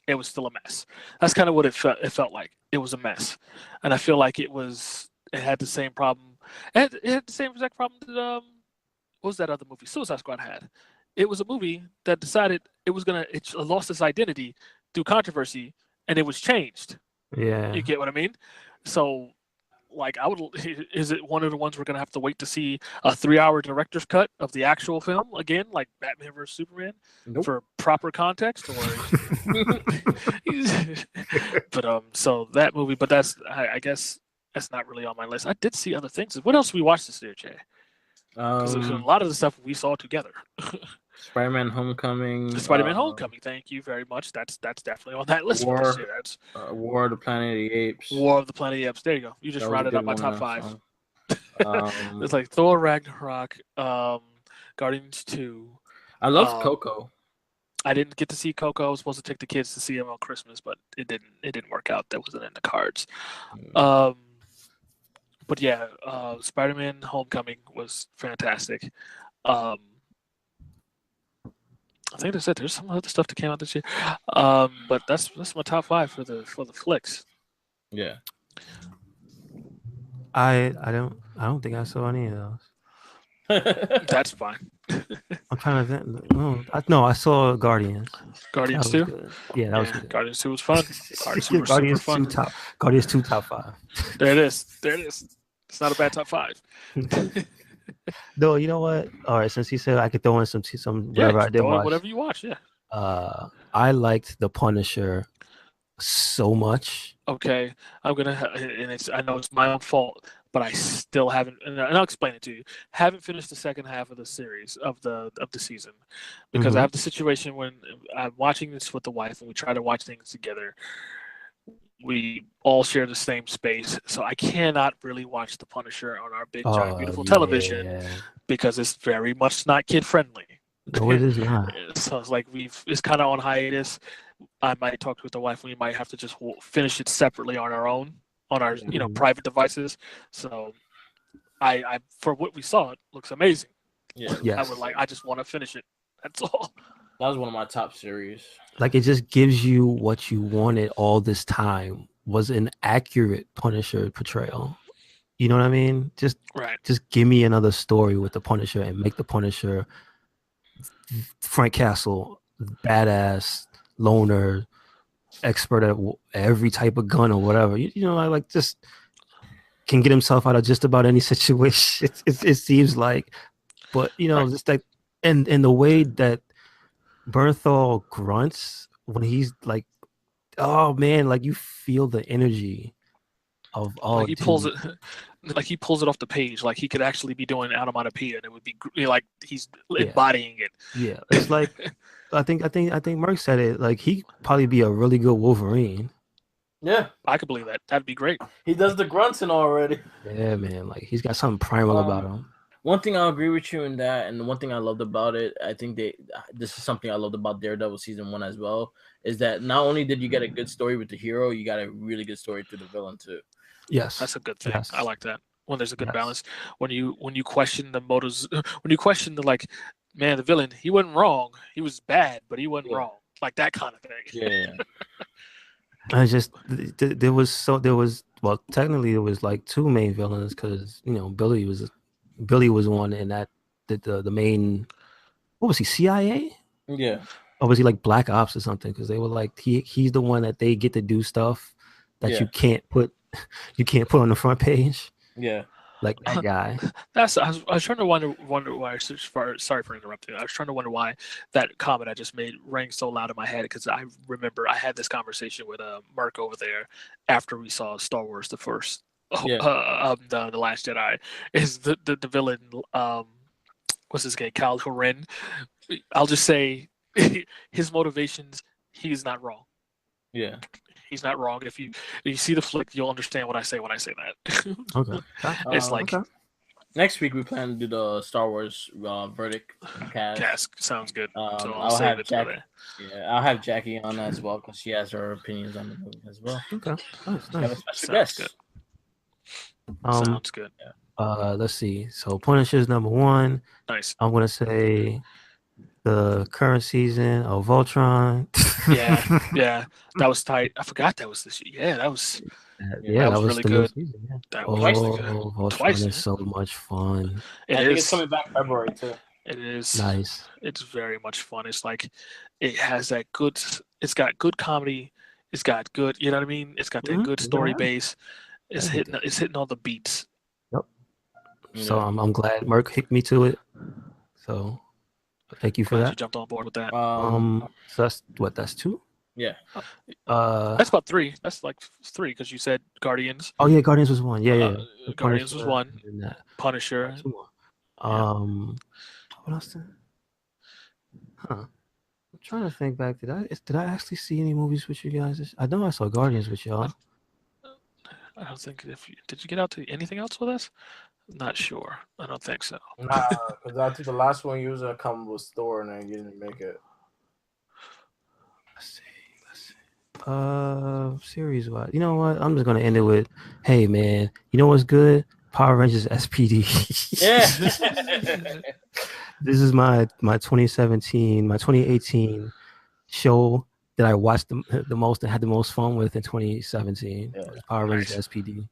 It was still a mess. That's kind of what it felt like. It was a mess, and I feel like it had the same problem. It had the same exact problem that what was that other movie Suicide Squad had? It was a movie that decided it lost its identity through controversy, and it was changed. Yeah, you get what I mean. So, like, is it one of the ones we're gonna have to wait to see a 3-hour director's cut of the actual film again, like Batman vs Superman, for proper context, or? But so that movie, but I guess that's not really on my list. I did see other things. What else we watched this year, Jay? Because a lot of the stuff we saw together. Spider-Man: Homecoming. Homecoming. Thank you very much. That's definitely on that list. For this year. That's War of the Planet of the Apes. War of the Planet of the Apes. There you go. You just rounded up my top 5. It's like Thor Ragnarok, Guardians 2. I loved Coco. I didn't get to see Coco. I was supposed to take the kids to see him on Christmas, but it didn't work out. That wasn't in the cards. But yeah, Spider-Man: Homecoming was fantastic. I think that's it. There's some other stuff that came out this year, but that's my top 5 for the flicks. Yeah. I don't think I saw any of those. That's fine. I'm trying to think. No, I saw Guardians. Guardians 2? Yeah, that was good. Guardians 2 was fun. Guardians 2 was super fun. Guardians 2 top 5. There it is. It's not a bad top 5. No, you know what? All right, since you said I could throw in some whatever I did watch. Whatever you watch, yeah. I liked The Punisher so much. Okay, I'm gonna, I know it's my own fault, but I still haven't, and I'll explain it to you. Haven't finished the second half of the series of the season because I have the situation when I'm watching this with the wife and we try to watch things together. We all share the same space, so I cannot really watch The Punisher on our big, giant, beautiful television because it's very much not kid friendly. No, it is not. So it's like it's kind of on hiatus. I might talk with the wife. We might have to just finish it separately on our own, on our private devices. So, I for what we saw, it looks amazing. Yeah, yes. I just want to finish it. That's all. That was one of my top series. Like, it just gives you what you wanted all this time, was an accurate Punisher portrayal. You know what I mean? Just give me another story with the Punisher and make the Punisher Frank Castle, badass, loner, expert at every type of gun or whatever. You know, like just can get himself out of just about any situation. It seems like, but just like, and the way that Bernthal grunts when he's like, oh man, like you feel the energy of all. Like he pulls it, like he pulls it off the page. Like he could actually be doing onomatopoeia, and it would be like he's embodying it. Yeah, it's like I think Merck said it. Like he probably be a really good Wolverine. Yeah, I could believe that. That'd be great. he does the grunting already. Yeah, man. Like he's got something primal about him. One thing I'll agree with you in that, and the one thing I loved about it, I think this is something I loved about Daredevil season 1 as well, is that not only did you get a good story with the hero, you got a really good story through the villain too. Yes, that's a good thing. Yes. I like that when there's a good balance. When you question the motives, when you question the like, man, the villain, he wasn't wrong. He was bad, but he wasn't wrong. Like that kind of thing. Yeah. I just there was well, technically there was like 2 main villains because Billy was one, and that the main, what was he, CIA? Yeah. Or was he like Black Ops or something? Because they were like he's the one that they get to do stuff that you can't put on the front page. Yeah. Like that guy. I was trying to wonder why. Sorry for interrupting. I was trying to wonder why that comment I just made rang so loud in my head, because I remember I had this conversation with Mark over there after we saw Star Wars the first, the Last Jedi. Is the villain? What's his name? Kylo Ren. I'll just say his motivations. He's not wrong. Yeah. He's not wrong. If you see the flick, you'll understand what I say when I say that. Okay. It's like next week we plan to do the Star Wars verdict cast. Sounds good. So I'll have Jackie. Yeah, I'll have Jackie on as well because she has her opinions on the movie as well. Okay. Nice. Have a special guest. Good. Sounds good. Let's see. So Punisher's number 1. Nice. I'm gonna say the current season of Voltron. yeah, that was tight. I forgot that was this year. Yeah, that was. That was really the good. Season, yeah. That was really good. Voltron is so much fun. I think it's coming back February too. It is nice. It's very much fun. It's like it has that good. It's got good comedy. It's got good. You know what I mean? It's got that good story base. It's hitting all the beats. Yep. So I'm glad Merc hit me to it. So thank you for that. You jumped on board with that. So that's 2. Yeah. That's about 3. That's like 3 because you said Guardians. Oh yeah, Guardians was 1. Yeah. Guardians was 1. Punisher. What else? I'm trying to think back. Did I actually see any movies with you guys? I know I saw Guardians with y'all. I don't think did you get out to anything else with us? Not sure. I don't think so. Nah, because I think the last one you was gonna come with Thor and then you didn't make it. Let's see. Series wise, you know what? I'm just gonna end it with, hey man, you know what's good? Power Rangers SPD. Yeah. This is my 2017, my 2018 show that I watched the most and had the most fun with in 2017. Power Rangers SPD.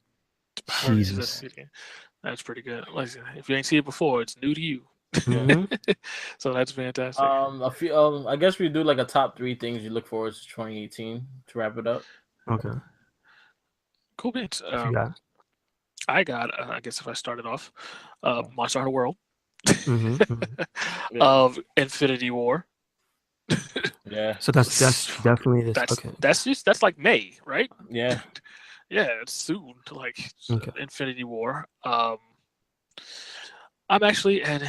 Jesus. That's pretty good. Like, if you ain't seen it before, it's new to you. So that's fantastic. I guess we do like a top 3 things you look forward to 2018 to wrap it up. Okay. Cool beats. I guess if I started off, Monster Hunter World, Mm-hmm. of Infinity War. Yeah. So that's definitely that's like May, right? Yeah. Yeah, it's soon to like Infinity War. I'm actually, and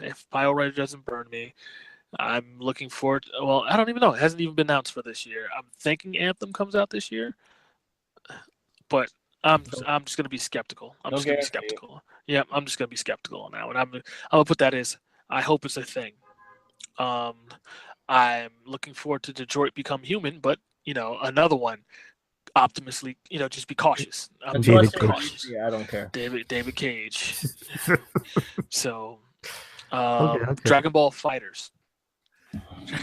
if BioWare doesn't burn me, I'm looking forward. Well, I don't even know. It hasn't even been announced for this year. I'm thinking Anthem comes out this year, but I'm just gonna be skeptical. I'm just gonna be skeptical. Yeah, I'm just gonna be skeptical on that one. I'm gonna put that as I hope it's a thing. I'm looking forward to Detroit Become Human, but another one. Optimistically, just be cautious. David Cage. Yeah, I don't care. David Cage. So, Okay. Dragon Ball Fighters.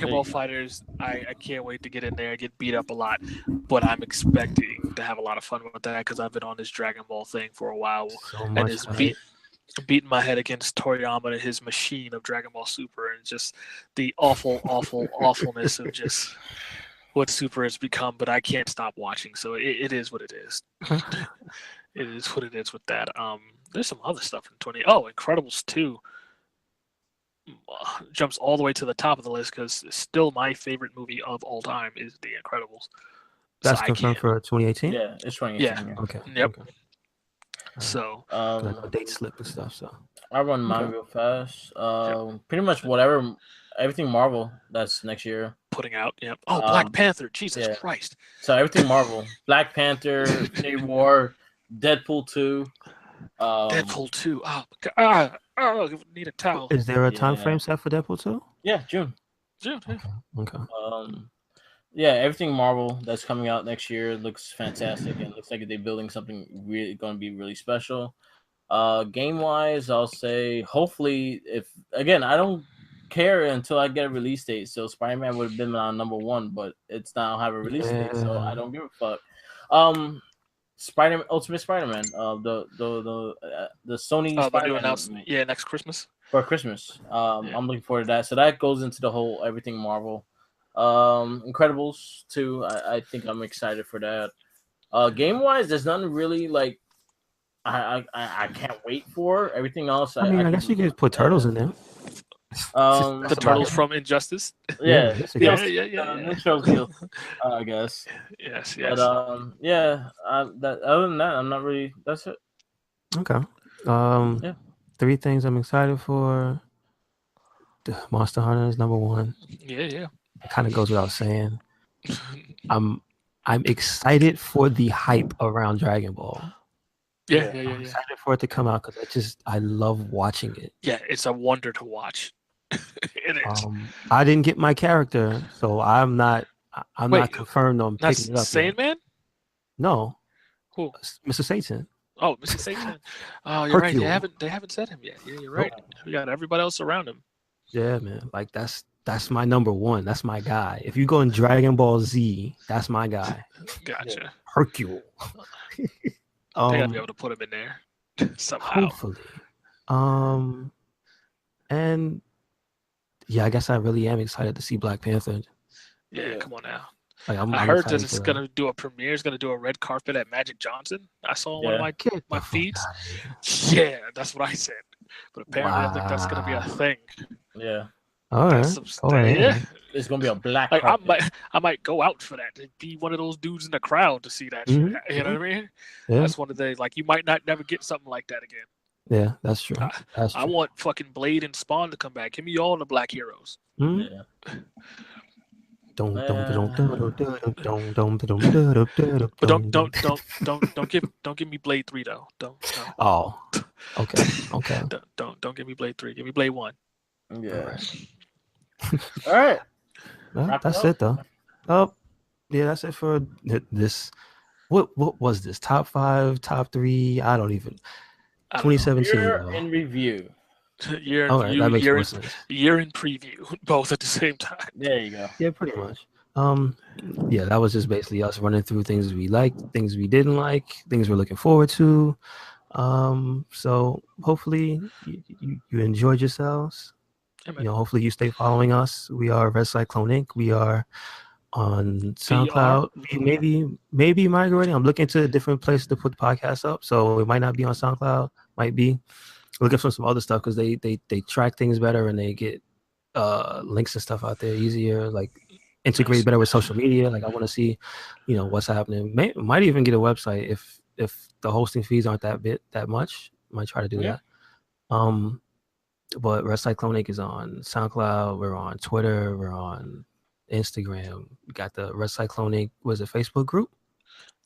Ball Fighters. I can't wait to get in there and get beat up a lot, but I'm expecting to have a lot of fun with that because I've been on this Dragon Ball thing for a while and it's beating my head against Toriyama and his machine of Dragon Ball Super and just the awfulness of just what Super has become, but I can't stop watching. So it is what it is. It is what it is with that. There's some other stuff in 20. Oh, Incredibles 2 jumps all the way to the top of the list because still my favorite movie of all time is The Incredibles. That's I confirmed can't. for 2018. Yeah, it's 2018. Yeah. Yeah. Okay. Yep. Okay. So Like a date slip and stuff. So I run mine Okay. real fast. Pretty much whatever, everything Marvel that's next year. putting out. Yep. Oh, Black Panther. Jesus yeah. Christ. So everything Marvel, Black Panther, Infinity War, Deadpool 2. Deadpool 2. Oh, God. Need a towel. is there a time Yeah. frame set for Deadpool 2? Yeah, June. Dude, yeah. Okay. Yeah, everything Marvel that's coming out next year looks fantastic and looks like they're building something really going to be really special. Game wise, I'll say hopefully if again I don't care until I get a release date. So Spider-Man would have been on number 1, but it's now have a release date, so I don't give a fuck. Ultimate Spider-Man, the Sony the new Spider-Man announcement. Yeah, next Christmas. for Christmas. I'm looking forward to that. So that goes into the whole everything Marvel. Incredibles 2. I think I'm excited for that. Game wise, there's nothing really like I can't wait for. Everything else, I guess you could put Turtles in there. The That's Turtles about it. from Injustice. yeah, that's a Yeah, good- yeah. Neutral deal, I guess. Yes. But other than that, I'm not really. That's it. Okay. Yeah. 3 things I'm excited for. The Monster Hunter is number 1. Yeah. It kind of goes without saying. I'm excited for the hype around Dragon Ball. Yeah. I'm excited for it to come out because I love watching it. Yeah, it's a wonder to watch. It is. I didn't get my character, so I'm not Wait, confirmed on That's picking it up. yet. Sandman? No, Who? Mr. Satan. Oh, Mr. Satan. Oh, you're right. Hercule. They haven't said him yet. Yeah, you're right. We got everybody else around him. Yeah, man. Like that's my number 1. That's my guy. If you go in Dragon Ball Z, that's my guy. Gotcha. Hercule. They gotta be able to put him in there somehow. Hopefully. And yeah, I guess I really am excited to see Black Panther. Yeah, come on now. Like I'm I heard that excited it's for gonna do a premiere. It's gonna do a red carpet at Magic Johnson. I saw on one of Get my the fuck feeds. outta here. Yeah, that's what I said. But apparently, I think that's gonna be a Wow. thing. Yeah, All right. Go ahead. Yeah. it's gonna be a black. Like carpet. I might go out for that to be one of those dudes in the crowd to see that. Mhm. Shit. You know what I mean? Yeah. That's one of the like you might not never get something like that again. Yeah, that's true. That's I true. want fucking Blade and Spawn to come back. Give me all the black heroes. Mhm. Yeah. Don't But don't give me Blade 3 though. Don't no. Oh, okay. Don't give me Blade 3. Give me Blade 1. Yeah. All right. Well, Wrap it that's up. it though. Oh, yeah, that's it for this. What was this? Top 5, top 3? I don't even. I don't know. 2017. Year though. in review. Year in All right, view, that makes year more in, sense. year in preview, both at the same time. There you go. Yeah, pretty much. Yeah, that was just basically us running through things we liked, things we didn't like, things we're looking forward to. So hopefully you enjoyed yourselves. Amen. You know, hopefully you stay following us. We are RedCycloneInc. We are on SoundCloud. We maybe migrating. I'm looking to a different place to put the podcast up, so it might not be on SoundCloud. Might be looking for some other stuff because they track things better and they get links and stuff out there easier. Like integrate better with social media. Like I want to see, what's happening. Might even get a website if the hosting fees aren't that much. Might try to do that. But RedCycloneInc is on SoundCloud. We're on Twitter. We're on Instagram. We got the RedCycloneInc. Was it Facebook group?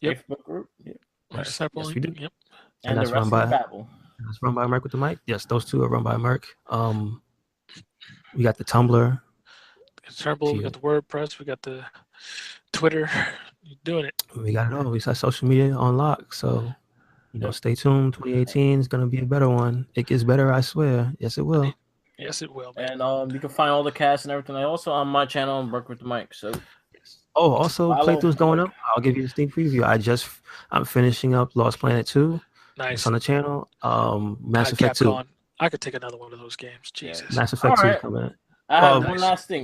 Yep. Facebook group. Yeah. Yes, we do. Yep. And that's the rest run of by Babel. that's run by Merc with the mic. Yes, those two are run by Merc. We got the Tumblr. Turbo, we got the WordPress, we got the Twitter. You're doing it. We got it all. We got social media on lock. So, stay tuned. 2018 is gonna be a better one. It gets better, I swear. Yes, it will. Yes, it will, man. And you can find all the cast and everything also on my channel and work with the mic. So Oh, also follow playthroughs going up. I'll give you a sneak preview. I'm finishing up Lost Planet 2. Nice. It's on the channel. Mass Effect 2. I could take another one of those games. Jesus. Mass Effect 2 Alright. coming in. I have Nice.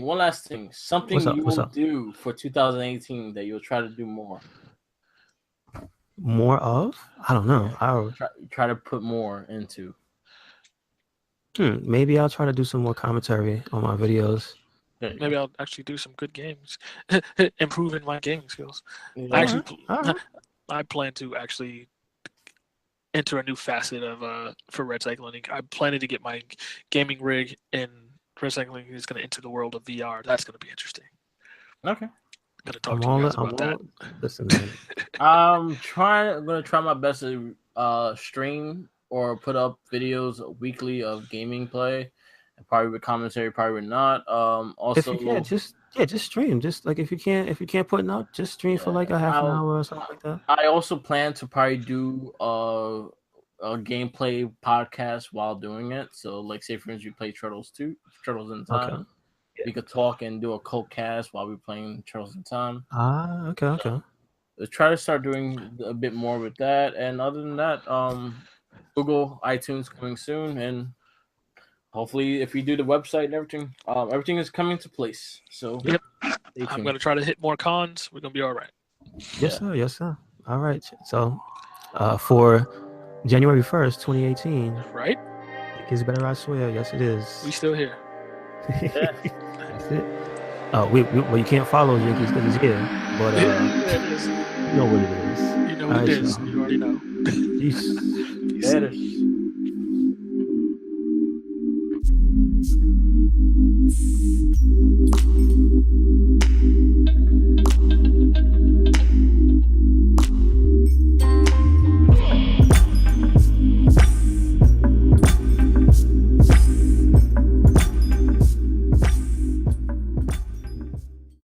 one last thing. Something What's up? you What's will up? do for 2018 that you'll try to do more. More of? I don't know. I'll Try to put more into. maybe I'll try to do some more commentary on my videos. Maybe I'll actually do some good games, improving my gaming skills. Yeah. I plan to actually enter a new facet of for RedCycloneInc. I'm planning to get my gaming rig, and RedCycloneInc is going to enter the world of VR. That's going to be interesting. Okay. I'm going to talk to you guys about that. Listen, man. I'm gonna try my best to stream or put up videos weekly of gaming play, and probably with commentary, probably with not. Also, If you can, just stream. Just like if you can't put it out, just stream for like a half an hour or something like that. I also plan to probably do a gameplay podcast while doing it. So, like, say for instance, you play Turtles in Time. Okay. We could talk and do a co-cast while we're playing Turtles in Time. Okay. So, let's try to start doing a bit more with that. And other than that, Google, iTunes coming soon, and hopefully, if we do the website and everything, everything is coming to place. So, yep, I'm going to try to hit more cons. We're going to be all right. Yes, sir. Yes, sir. All right. So, for January 1st, 2018, right? It's better, I swear. Yes, it is. We still here. Yeah. That's it. Well, you can't follow Yankees because he's here, but it is. you know what it is. You know what it is. You already know. Peace. Later.